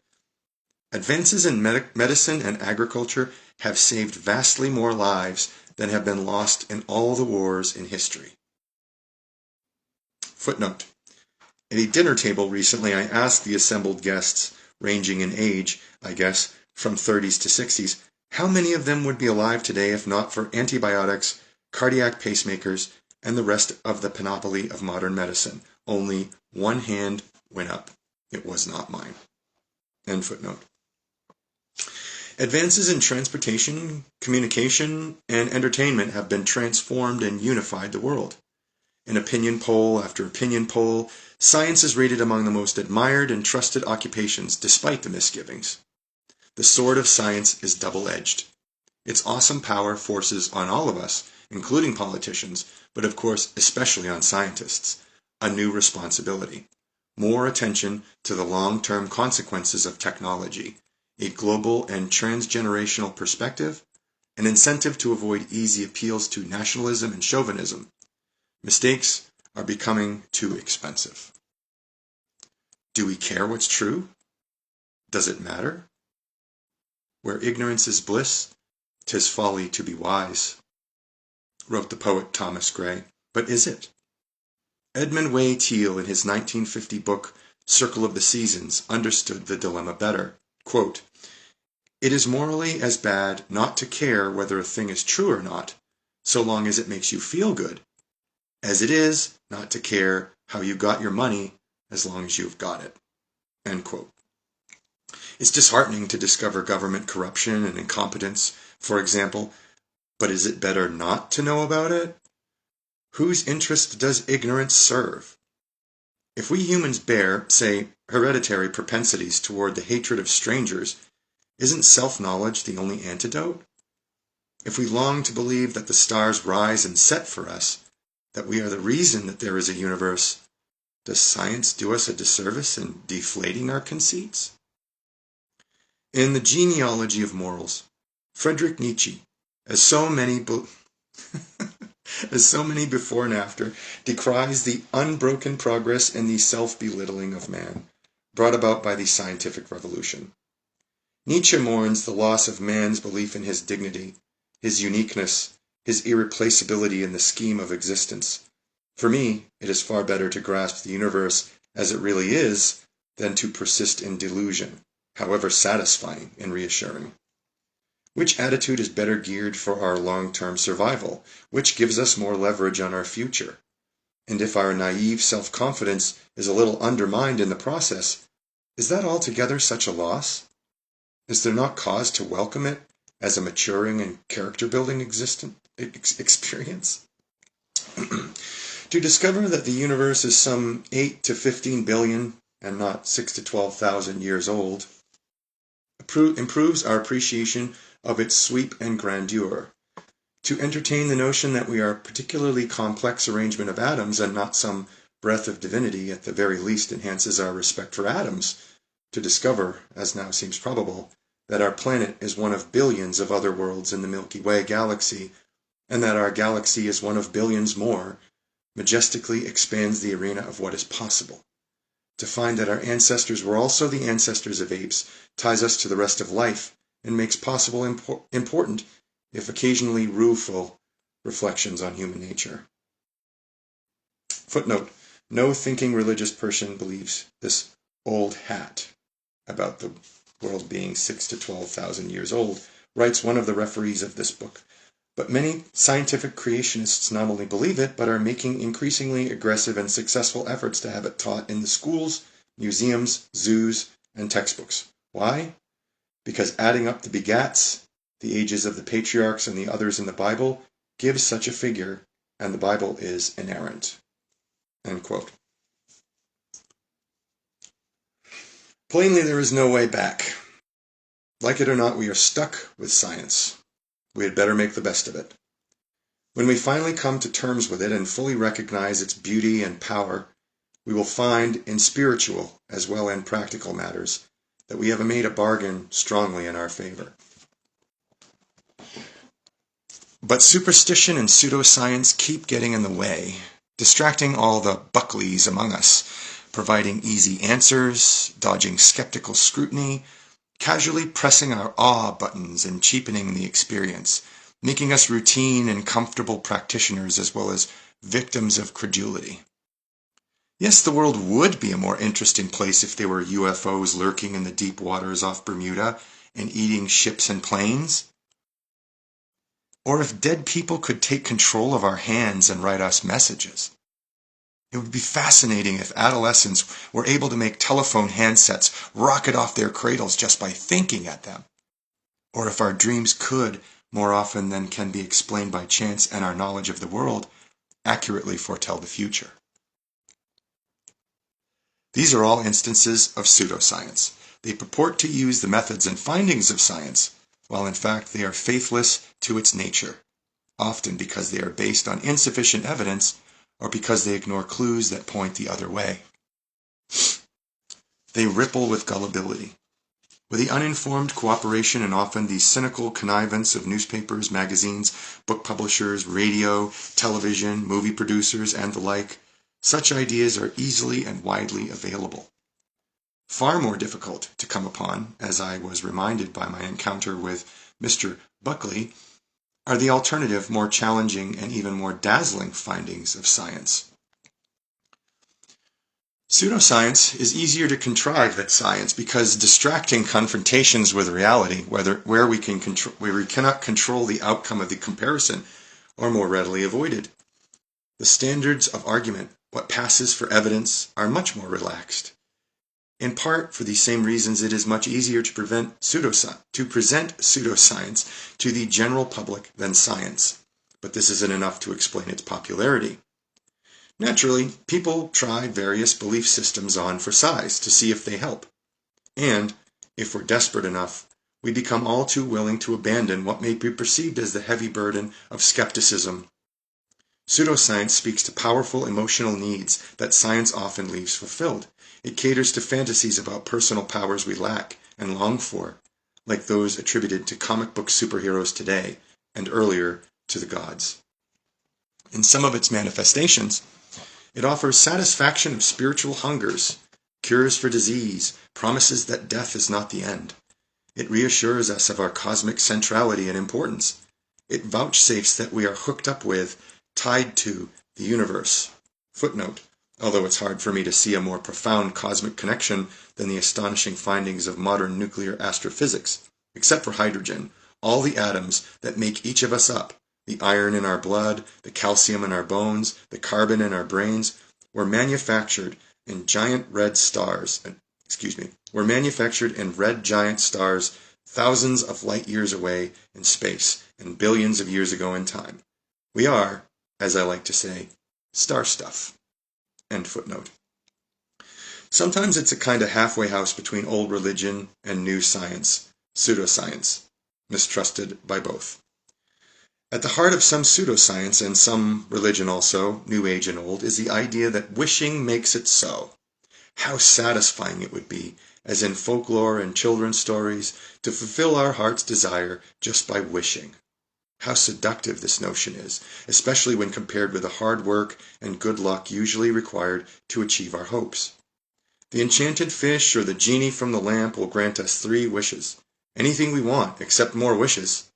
Advances in medicine and agriculture have saved vastly more lives than have been lost in all the wars in history. Footnote. At a dinner table recently, I asked the assembled guests, ranging in age, I guess, from 30s to 60s, how many of them would be alive today if not for antibiotics, cardiac pacemakers, and the rest of the panoply of modern medicine? Only one hand went up. It was not mine. End footnote. Advances in transportation, communication, and entertainment have been transformed and unified the world. In opinion poll after opinion poll, science is rated among the most admired and trusted occupations despite the misgivings. The sword of science is double-edged. Its awesome power forces on all of us, including politicians, but of course especially on scientists, a new responsibility. More attention to the long-term consequences of technology, a global and transgenerational perspective, an incentive to avoid easy appeals to nationalism and chauvinism. Mistakes are becoming too expensive. Do we care what's true? Does it matter? Where ignorance is bliss, 'tis folly to be wise, wrote the poet Thomas Gray. But is it? Edmund Way Teale, in his 1950 book, Circle of the Seasons, understood the dilemma better. Quote, It is morally as bad not to care whether a thing is true or not, so long as it makes you feel good, as it is not to care how you got your money as long as you've got it." End quote. It's disheartening to discover government corruption and incompetence, for example, but is it better not to know about it? Whose interest does ignorance serve? If we humans bear, say, hereditary propensities toward the hatred of strangers, isn't self-knowledge the only antidote? If we long to believe that the stars rise and set for us, that we are the reason that there is a universe, does science do us a disservice in deflating our conceits? In The Genealogy of Morals, Friedrich Nietzsche, as so many before and after, decries the unbroken progress and the self-belittling of man, brought about by the scientific revolution. Nietzsche mourns the loss of man's belief in his dignity, his uniqueness, his irreplaceability in the scheme of existence. For me, it is far better to grasp the universe as it really is than to persist in delusion, however satisfying and reassuring. Which attitude is better geared for our long-term survival? Which gives us more leverage on our future? And if our naive self-confidence is a little undermined in the process, is that altogether such a loss? Is there not cause to welcome it as a maturing and character-building experience? To discover that the universe is some 8 to 15 billion and not 6 to 12,000 years old improves our appreciation of its sweep and grandeur. To entertain the notion that we are a particularly complex arrangement of atoms and not some breath of divinity at the very least enhances our respect for atoms. To discover, as now seems probable, that our planet is one of billions of other worlds in the Milky Way galaxy, and that our galaxy is one of billions more, majestically expands the arena of what is possible. To find that our ancestors were also the ancestors of apes ties us to the rest of life and makes possible important, if occasionally rueful, reflections on human nature. Footnote: no thinking religious person believes this old hat about the world being 6 to 12,000 years old, writes one of the referees of this book. But many scientific creationists not only believe it, but are making increasingly aggressive and successful efforts to have it taught in the schools, museums, zoos, and textbooks. Why? Because adding up the begats, the ages of the patriarchs and the others in the Bible, gives such a figure, and the Bible is inerrant. End quote. Plainly, there is no way back. Like it or not, we are stuck with science. We had better make the best of it. When we finally come to terms with it and fully recognize its beauty and power, we will find, in spiritual as well as in practical matters, that we have made a bargain strongly in our favor. But superstition and pseudoscience keep getting in the way, distracting all the Buckleys among us, providing easy answers, dodging skeptical scrutiny, casually pressing our awe buttons and cheapening the experience, making us routine and comfortable practitioners as well as victims of credulity. Yes, the world would be a more interesting place if there were UFOs lurking in the deep waters off Bermuda and eating ships and planes. Or if dead people could take control of our hands and write us messages. It would be fascinating if adolescents were able to make telephone handsets rocket off their cradles just by thinking at them. Or if our dreams could, more often than can be explained by chance and our knowledge of the world, accurately foretell the future. These are all instances of pseudoscience. They purport to use the methods and findings of science, while in fact they are faithless to its nature, often because they are based on insufficient evidence or because they ignore clues that point the other way. They ripple with gullibility. With the uninformed cooperation and often the cynical connivance of newspapers, magazines, book publishers, radio, television, movie producers, and the like, such ideas are easily and widely available. Far more difficult to come upon, as I was reminded by my encounter with Mr. Buckley, are the alternative, more challenging, and even more dazzling findings of science. Pseudoscience is easier to contrive than science because distracting confrontations with reality, where we cannot control the outcome of the comparison, are more readily avoided. The standards of argument, what passes for evidence, are much more relaxed. In part, for these same reasons, it is much easier to present pseudoscience to the general public than science. But this isn't enough to explain its popularity. Naturally, people try various belief systems on for size to see if they help. And, if we're desperate enough, we become all too willing to abandon what may be perceived as the heavy burden of skepticism. Pseudoscience speaks to powerful emotional needs that science often leaves fulfilled. It caters to fantasies about personal powers we lack and long for, like those attributed to comic book superheroes today, and earlier to the gods. In some of its manifestations, it offers satisfaction of spiritual hungers, cures for disease, promises that death is not the end. It reassures us of our cosmic centrality and importance. It vouchsafes that we are hooked up with, tied to, the universe. Footnote: although it's hard for me to see a more profound cosmic connection than the astonishing findings of modern nuclear astrophysics. Except for hydrogen, all the atoms that make each of us up, the iron in our blood, the calcium in our bones, the carbon in our brains, were manufactured in red giant stars thousands of light years away in space and billions of years ago in time. We are, as I like to say, star stuff. End footnote. Sometimes it's a kind of halfway house between old religion and new science, pseudoscience, mistrusted by both. At the heart of some pseudoscience and some religion also, New Age and old, is the idea that wishing makes it so. How satisfying it would be, as in folklore and children's stories, to fulfill our heart's desire just by wishing. How seductive this notion is, especially when compared with the hard work and good luck usually required to achieve our hopes. The enchanted fish or the genie from the lamp will grant us 3 wishes. Anything we want, except more wishes.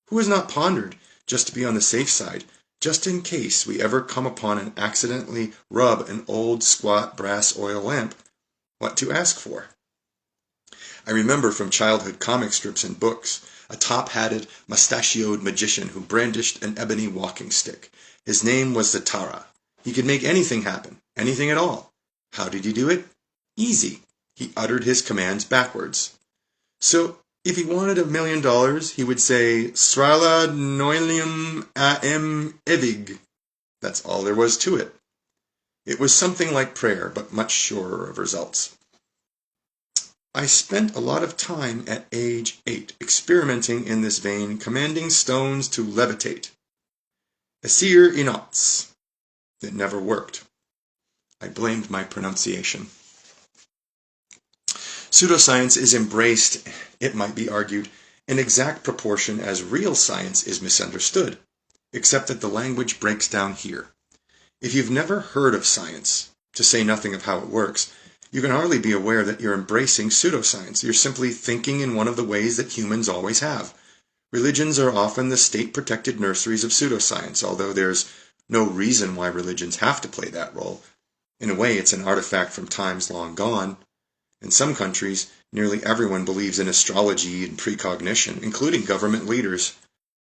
Who has not pondered, just to be on the safe side, just in case we ever come upon and accidentally rub an old squat brass oil lamp, what to ask for? I remember from childhood comic strips and books, a top-hatted, mustachioed magician who brandished an ebony walking stick. His name was Zatara. He could make anything happen, anything at all. How did he do it? Easy. He uttered his commands backwards. So, if he wanted $1 million, he would say, Srala noilium am evig. That's all there was to it. It was something like prayer, but much surer of results. I spent a lot of time at age 8 experimenting in this vein, commanding stones to levitate. Esir inots. It never worked. I blamed my pronunciation. Pseudoscience is embraced, it might be argued, in exact proportion as real science is misunderstood, except that the language breaks down here. If you've never heard of science, to say nothing of how it works, you can hardly be aware that you're embracing pseudoscience. You're simply thinking in one of the ways that humans always have. Religions are often the state-protected nurseries of pseudoscience, although there's no reason why religions have to play that role. In a way, it's an artifact from times long gone. In some countries, nearly everyone believes in astrology and precognition, including government leaders.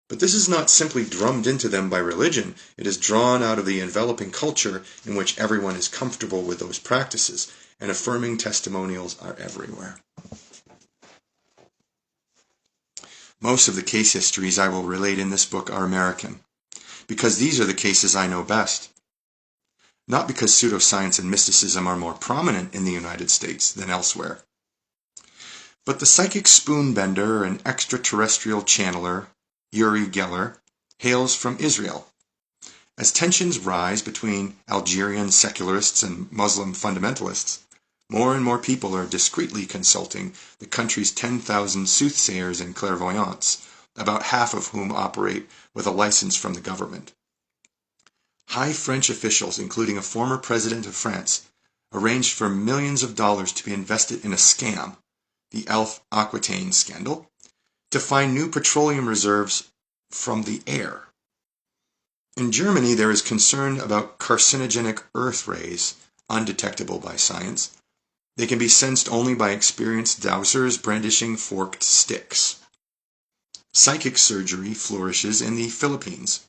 But this is not simply drummed into them by religion. It is drawn out of the enveloping culture in which everyone is comfortable with those practices, and affirming testimonials are everywhere. Most of the case histories I will relate in this book are American, because these are the cases I know best. Not because pseudoscience and mysticism are more prominent in the United States than elsewhere. But the psychic spoonbender and extraterrestrial channeler, Uri Geller, hails from Israel. As tensions rise between Algerian secularists and Muslim fundamentalists, more and more people are discreetly consulting the country's 10,000 soothsayers and clairvoyants, about half of whom operate with a license from the government. High French officials, including a former president of France, arranged for millions of dollars to be invested in a scam, the Elf Aquitaine scandal, to find new petroleum reserves from the air. In Germany, there is concern about carcinogenic earth rays, undetectable by science. They can be sensed only by experienced dowsers brandishing forked sticks. Psychic surgery flourishes in the Philippines.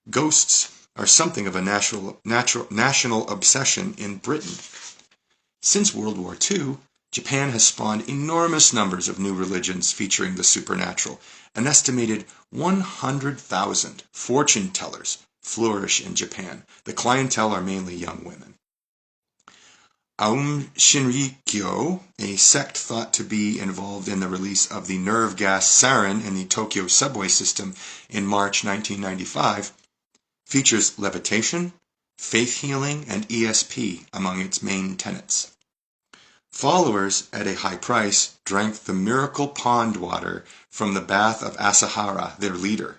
Ghosts are something of a national obsession in Britain. Since World War II, Japan has spawned enormous numbers of new religions featuring the supernatural. An estimated 100,000 fortune tellers flourish in Japan. The clientele are mainly young women. Aum Shinrikyo, a sect thought to be involved in the release of the nerve gas sarin in the Tokyo subway system in March 1995, features levitation, faith healing, and ESP among its main tenets. Followers, at a high price, drank the miracle pond water from the bath of Asahara, their leader.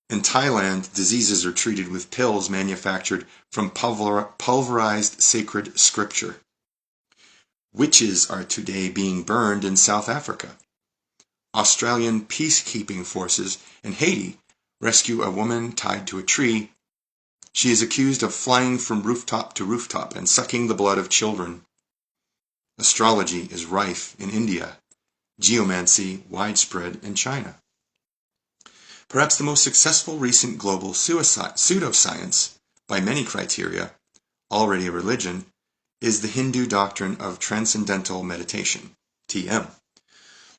In Thailand, diseases are treated with pills manufactured from pulverized sacred scripture. Witches are today being burned in South Africa. Australian peacekeeping forces in Haiti rescue a woman tied to a tree. She is accused of flying from rooftop to rooftop and sucking the blood of children. Astrology is rife in India. Geomancy widespread in China. Perhaps the most successful recent global pseudoscience, by many criteria, already a religion, is the Hindu doctrine of transcendental meditation, TM.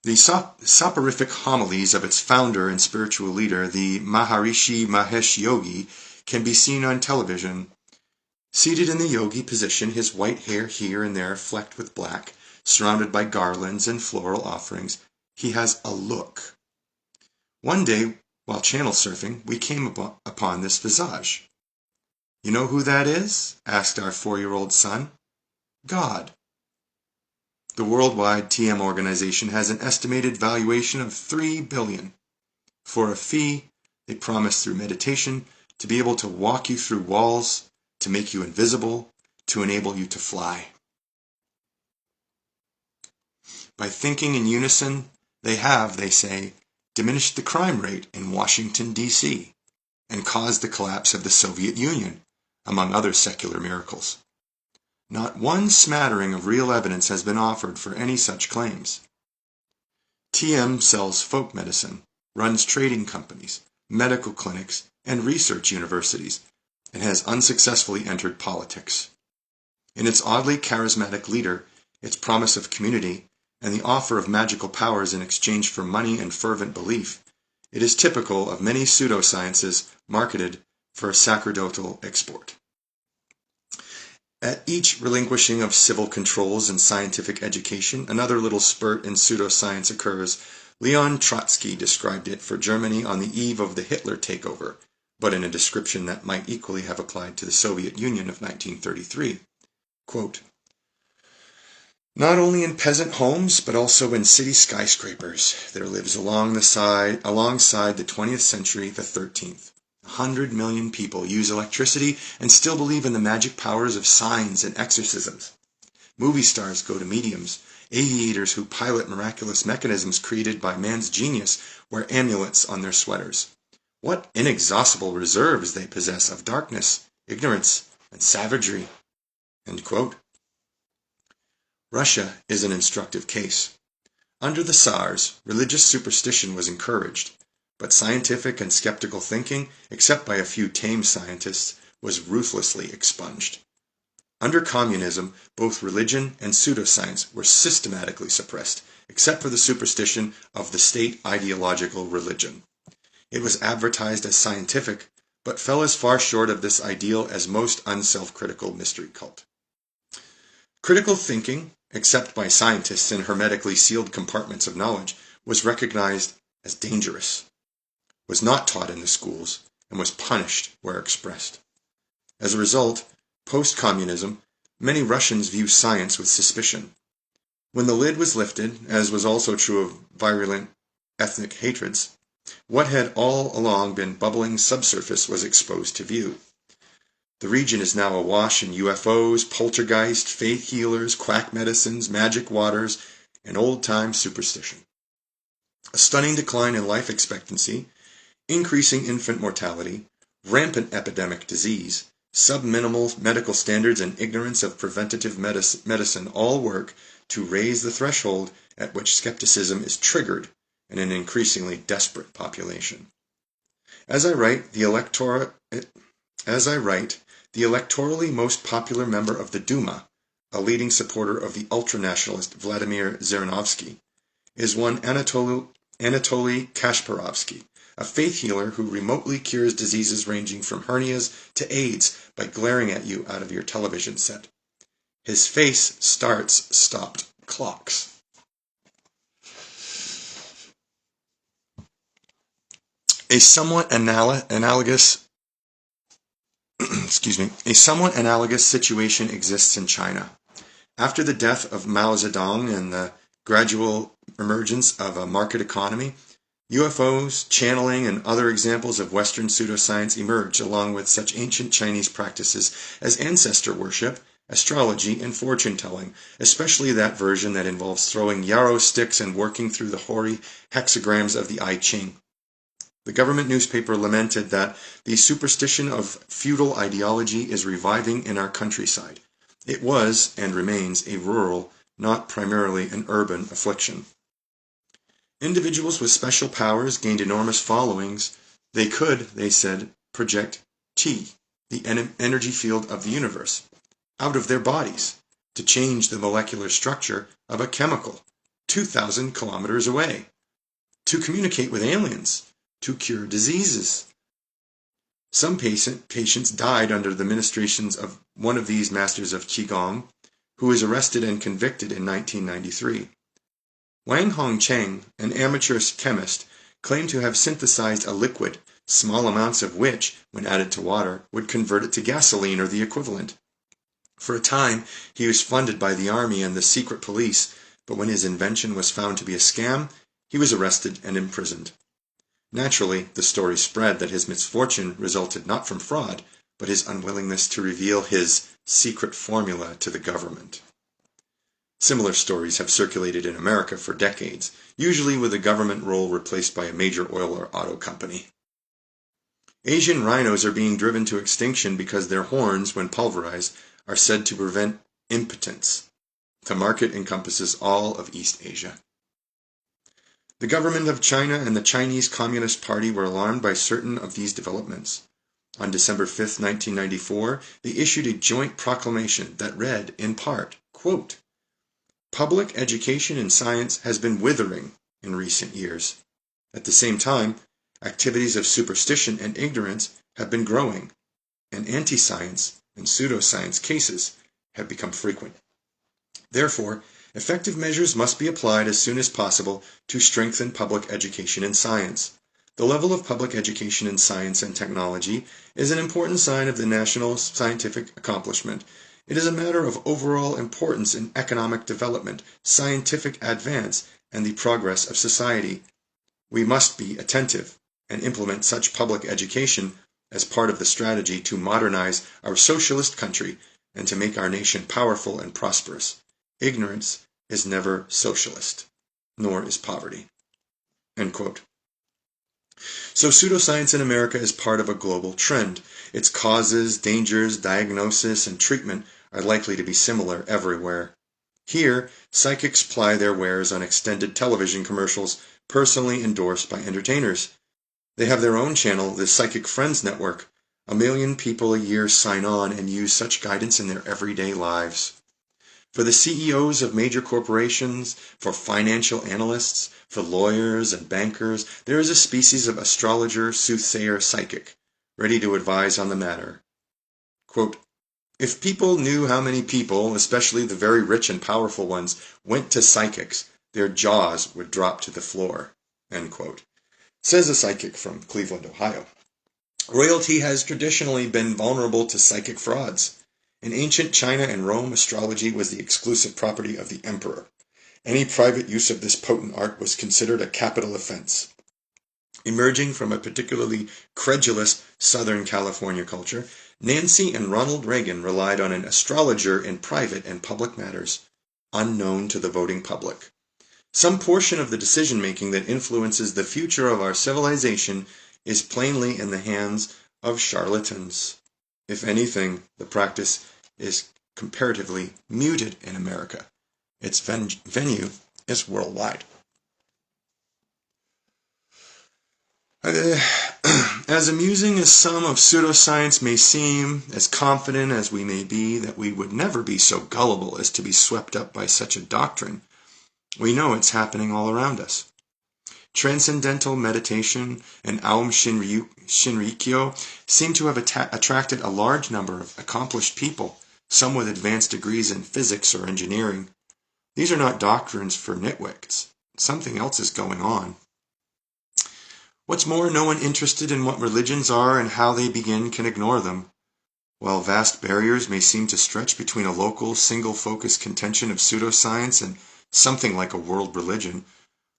The soporific homilies of its founder and spiritual leader, the Maharishi Mahesh Yogi, can be seen on television. Seated in the yogi position, his white hair here and there flecked with black, surrounded by garlands and floral offerings, he has a look. One day, while channel surfing, we came upon this visage. "You know who that is?" asked our 4-year-old son. "God." The worldwide TM organization has an estimated valuation of $3 billion. For a fee, they promise through meditation to be able to walk you through walls, to make you invisible, to enable you to fly. By thinking in unison, they have, they say, diminished the crime rate in Washington, D.C., and caused the collapse of the Soviet Union, among other secular miracles. Not one smattering of real evidence has been offered for any such claims. TM sells folk medicine, runs trading companies, medical clinics, and research universities, and has unsuccessfully entered politics. In its oddly charismatic leader, its promise of community, and the offer of magical powers in exchange for money and fervent belief, it is typical of many pseudosciences marketed for sacerdotal export. At each relinquishing of civil controls and scientific education, another little spurt in pseudoscience occurs. Leon Trotsky described it for Germany on the eve of the Hitler takeover, but in a description that might equally have applied to the Soviet Union of 1933. Quote, "Not only in peasant homes, but also in city skyscrapers, there lives alongside the 20th century the 13th. 100 million people use electricity and still believe in the magic powers of signs and exorcisms. Movie stars go to mediums. Aviators who pilot miraculous mechanisms created by man's genius wear amulets on their sweaters. What inexhaustible reserves they possess of darkness, ignorance, and savagery." End quote. Russia is an instructive case. Under the Tsars, religious superstition was encouraged, but scientific and skeptical thinking, except by a few tame scientists, was ruthlessly expunged. Under communism, both religion and pseudoscience were systematically suppressed, except for the superstition of the state ideological religion. It was advertised as scientific, but fell as far short of this ideal as most unself-critical mystery cult. Critical thinking, except by scientists in hermetically sealed compartments of knowledge, was recognized as dangerous, was not taught in the schools, and was punished where expressed. As a result, post-communism, many Russians view science with suspicion. When the lid was lifted, as was also true of virulent ethnic hatreds, what had all along been bubbling subsurface was exposed to view. The region is now awash in UFOs, poltergeist, faith healers, quack medicines, magic waters, and old-time superstition. A stunning decline in life expectancy, increasing infant mortality, rampant epidemic disease, Subminimal medical standards and ignorance of preventative medicine all work to raise the threshold at which skepticism is triggered in an increasingly desperate population. As I write, the electorally most popular member of the Duma, a leading supporter of the ultranationalist Vladimir Zhirinovsky, is one Anatoly Kasparovsky, a faith healer who remotely cures diseases ranging from hernias to AIDS by glaring at you out of your television set. His face starts stopped clocks. A somewhat analogous situation exists in China. After the death of Mao Zedong and the gradual emergence of a market economy, UFOs, channeling, and other examples of Western pseudoscience emerged along with such ancient Chinese practices as ancestor worship, astrology, and fortune-telling, especially that version that involves throwing yarrow sticks and working through the hoary hexagrams of the I Ching. The government newspaper lamented that the superstition of feudal ideology is reviving in our countryside. It was, and remains, a rural, not primarily an urban affliction. Individuals with special powers gained enormous followings. They could, they said, project Qi, the energy field of the universe, out of their bodies to change the molecular structure of a chemical 2,000 kilometers away, to communicate with aliens, to cure diseases. Some patients died under the ministrations of one of these masters of Qigong, who was arrested and convicted in 1993. Wang Hongcheng, an amateur chemist, claimed to have synthesized a liquid, small amounts of which, when added to water, would convert it to gasoline or the equivalent. For a time, he was funded by the army and the secret police, but when his invention was found to be a scam, he was arrested and imprisoned. Naturally, the story spread that his misfortune resulted not from fraud, but his unwillingness to reveal his secret formula to the government. Similar stories have circulated in America for decades, usually with a government role replaced by a major oil or auto company. Asian rhinos are being driven to extinction because their horns, when pulverized, are said to prevent impotence. The market encompasses all of East Asia. The government of China and the Chinese Communist Party were alarmed by certain of these developments. On December 5, 1994, they issued a joint proclamation that read, in part, quote, "Public education in science has been withering in recent years. At the same time, activities of superstition and ignorance have been growing, and anti-science and pseudoscience cases have become frequent. Therefore, effective measures must be applied as soon as possible to strengthen public education in science. The level of public education in science and technology is an important sign of the national scientific accomplishment. It is a matter of overall importance in economic development, scientific advance, and the progress of society. We must be attentive and implement such public education as part of the strategy to modernize our socialist country and to make our nation powerful and prosperous. Ignorance is never socialist, nor is poverty." End quote. So pseudoscience in America is part of a global trend. Its causes, dangers, diagnosis, and treatment are likely to be similar everywhere. Here, psychics ply their wares on extended television commercials personally endorsed by entertainers. They have their own channel, the Psychic Friends Network. 1 million people a year sign on and use such guidance in their everyday lives. For the CEOs of major corporations, for financial analysts, for lawyers and bankers, there is a species of astrologer, soothsayer, psychic, ready to advise on the matter. Quote, "If people knew how many people, especially the very rich and powerful ones, went to psychics, their jaws would drop to the floor." End quote. Says a psychic from Cleveland, Ohio. Royalty has traditionally been vulnerable to psychic frauds. In ancient China and Rome, astrology was the exclusive property of the emperor. Any private use of this potent art was considered a capital offense. Emerging from a particularly credulous Southern California culture, Nancy and Ronald Reagan relied on an astrologer in private and public matters, unknown to the voting public. Some portion of the decision-making that influences the future of our civilization is plainly in the hands of charlatans. If anything, the practice is comparatively muted in America. Its venue is worldwide. As amusing as some of pseudoscience may seem, as confident as we may be that we would never be so gullible as to be swept up by such a doctrine, we know it's happening all around us. Transcendental meditation and Aum Shinrikyo seem to have attracted a large number of accomplished people, some with advanced degrees in physics or engineering. These are not doctrines for nitwits. Something else is going on. What's more, no one interested in what religions are and how they begin can ignore them. While vast barriers may seem to stretch between a local, single-focused contention of pseudoscience and something like a world religion,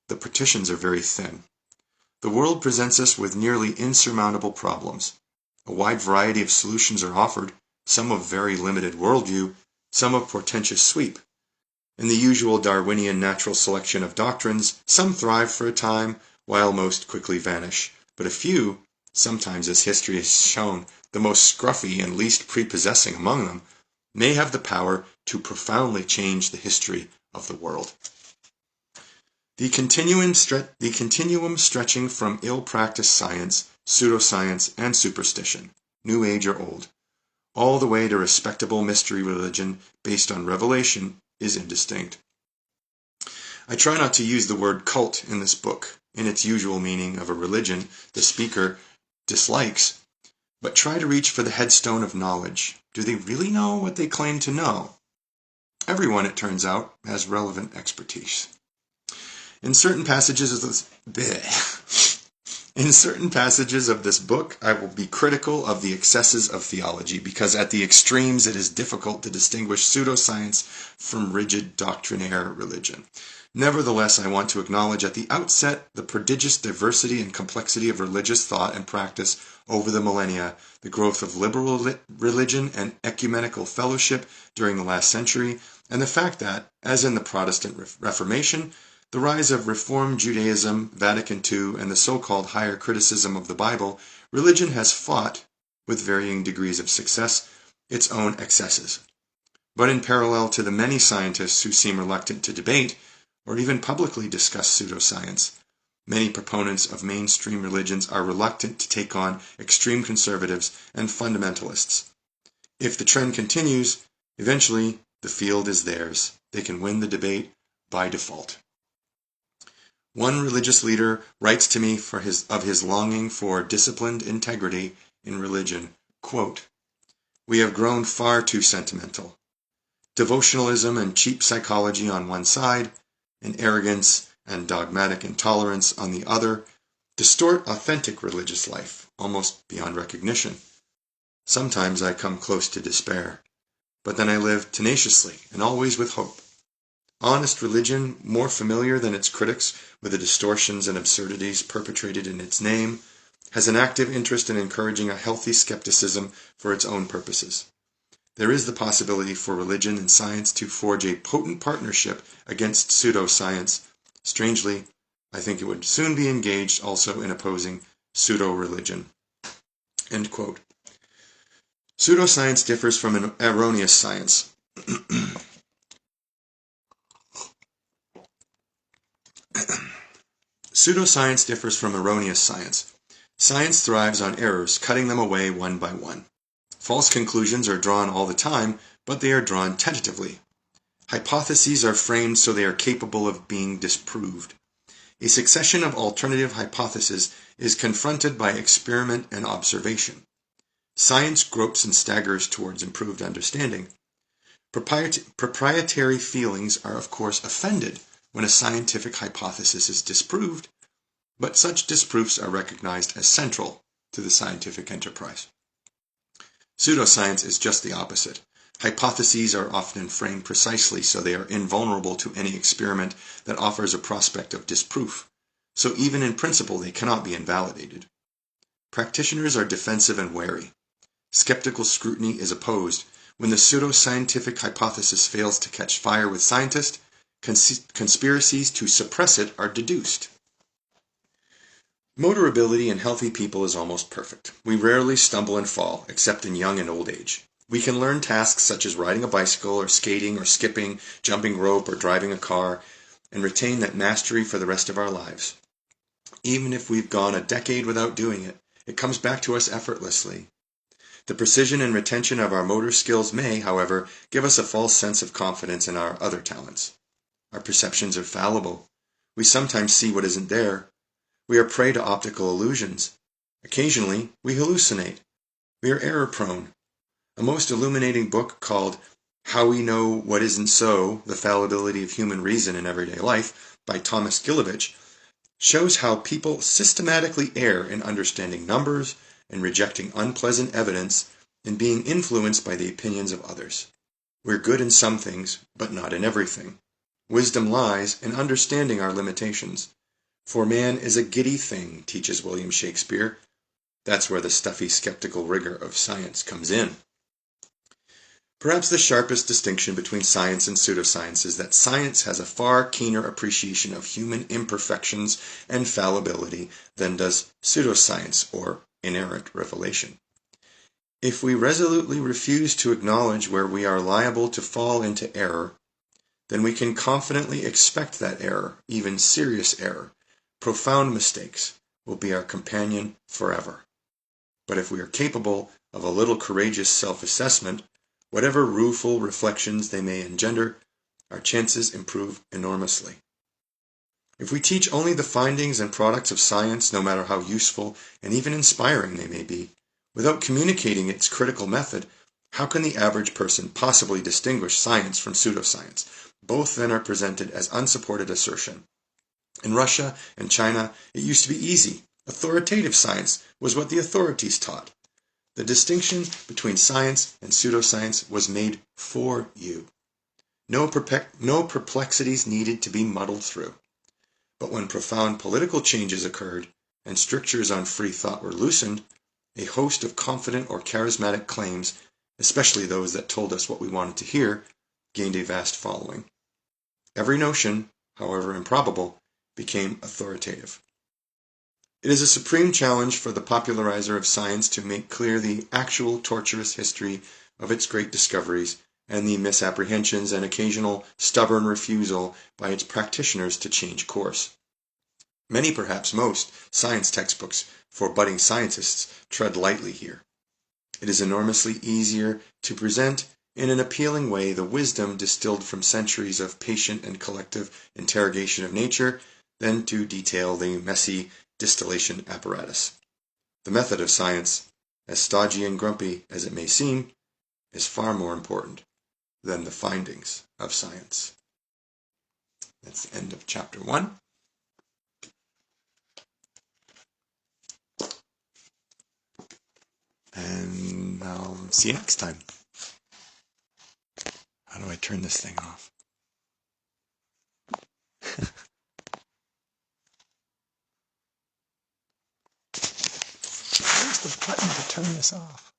the partitions are very thin. The world presents us with nearly insurmountable problems. A wide variety of solutions are offered, some of very limited worldview, some of portentous sweep. In the usual Darwinian natural selection of doctrines, some thrive for a time, while most quickly vanish. But a few, sometimes as history has shown, the most scruffy and least prepossessing among them, may have the power to profoundly change the history of the world. The continuum stretching from ill-practiced science, pseudoscience, and superstition, New Age or Old, all the way to respectable mystery religion based on revelation, is indistinct. I try not to use the word cult in this book, in its usual meaning of a religion the speaker dislikes, but try to reach for the headstone of knowledge. Do they really know what they claim to know? Everyone, it turns out, has relevant expertise. In certain passages of this book, I will be critical of the excesses of theology, because at the extremes it is difficult to distinguish pseudoscience from rigid doctrinaire religion. Nevertheless, I want to acknowledge at the outset the prodigious diversity and complexity of religious thought and practice over the millennia, the growth of liberal religion and ecumenical fellowship during the last century, and the fact that, as in the Protestant Reformation, the rise of Reformed Judaism, Vatican II, and the so-called higher criticism of the Bible, religion has fought, with varying degrees of success, its own excesses. But in parallel to the many scientists who seem reluctant to debate, or even publicly discuss pseudoscience, many proponents of mainstream religions are reluctant to take on extreme conservatives and fundamentalists. If the trend continues, eventually the field is theirs. They can win the debate by default. One religious leader writes to me of his longing for disciplined integrity in religion, quote, "We have grown far too sentimental. Devotionalism and cheap psychology on one side, and arrogance and dogmatic intolerance on the other, distort authentic religious life, almost beyond recognition. Sometimes I come close to despair, but then I live tenaciously and always with hope. Honest religion, more familiar than its critics with the distortions and absurdities perpetrated in its name, has an active interest in encouraging a healthy skepticism for its own purposes. There is the possibility for religion and science to forge a potent partnership against pseudoscience. Strangely, I think it would soon be engaged also in opposing pseudo-religion." End quote. Pseudoscience differs from an erroneous science. Pseudoscience differs from erroneous science. Science thrives on errors, cutting them away one by one. False conclusions are drawn all the time, but they are drawn tentatively. Hypotheses are framed so they are capable of being disproved. A succession of alternative hypotheses is confronted by experiment and observation. Science gropes and staggers towards improved understanding. Proprietary feelings are of course offended when a scientific hypothesis is disproved, but such disproofs are recognized as central to the scientific enterprise. Pseudoscience is just the opposite. Hypotheses are often framed precisely so they are invulnerable to any experiment that offers a prospect of disproof, so even in principle they cannot be invalidated. Practitioners are defensive and wary. Skeptical scrutiny is opposed. When the pseudoscientific hypothesis fails to catch fire with scientists, conspiracies to suppress it are deduced. Motor ability in healthy people is almost perfect. We rarely stumble and fall, except in young and old age. We can learn tasks such as riding a bicycle or skating or skipping, jumping rope or driving a car, and retain that mastery for the rest of our lives. Even if we've gone a decade without doing it, it comes back to us effortlessly. The precision and retention of our motor skills may, however, give us a false sense of confidence in our other talents. Our perceptions are fallible. We sometimes see what isn't there. We are prey to optical illusions. Occasionally, we hallucinate. We are error-prone. A most illuminating book called How We Know What Isn't So, The Fallibility of Human Reason in Everyday Life by Thomas Gilovich shows how people systematically err in understanding numbers and rejecting unpleasant evidence and being influenced by the opinions of others. We're good in some things, but not in everything. Wisdom lies in understanding our limitations. For man is a giddy thing, teaches William Shakespeare. That's where the stuffy skeptical rigor of science comes in. Perhaps the sharpest distinction between science and pseudoscience is that science has a far keener appreciation of human imperfections and fallibility than does pseudoscience or inerrant revelation. If we resolutely refuse to acknowledge where we are liable to fall into error, then we can confidently expect that error, even serious error, profound mistakes, will be our companion forever. But if we are capable of a little courageous self-assessment, whatever rueful reflections they may engender, our chances improve enormously. If we teach only the findings and products of science, no matter how useful and even inspiring they may be, without communicating its critical method, how can the average person possibly distinguish science from pseudoscience? Both then are presented as unsupported assertion. In Russia and China, it used to be easy. Authoritative science was what the authorities taught. The distinction between science and pseudoscience was made for you. No perplexities needed to be muddled through. But when profound political changes occurred and strictures on free thought were loosened, a host of confident or charismatic claims, especially those that told us what we wanted to hear, gained a vast following. Every notion, however improbable, became authoritative. It is a supreme challenge for the popularizer of science to make clear the actual tortuous history of its great discoveries and the misapprehensions and occasional stubborn refusal by its practitioners to change course. Many, perhaps most, science textbooks for budding scientists tread lightly here. It is enormously easier to present in an appealing way the wisdom distilled from centuries of patient and collective interrogation of nature than to detail the messy distillation apparatus. The method of science, as stodgy and grumpy as it may seem, is far more important than the findings of science. That's the end of chapter 1. And I'll see you next time. How do I turn this thing off? Where's the button to turn this off?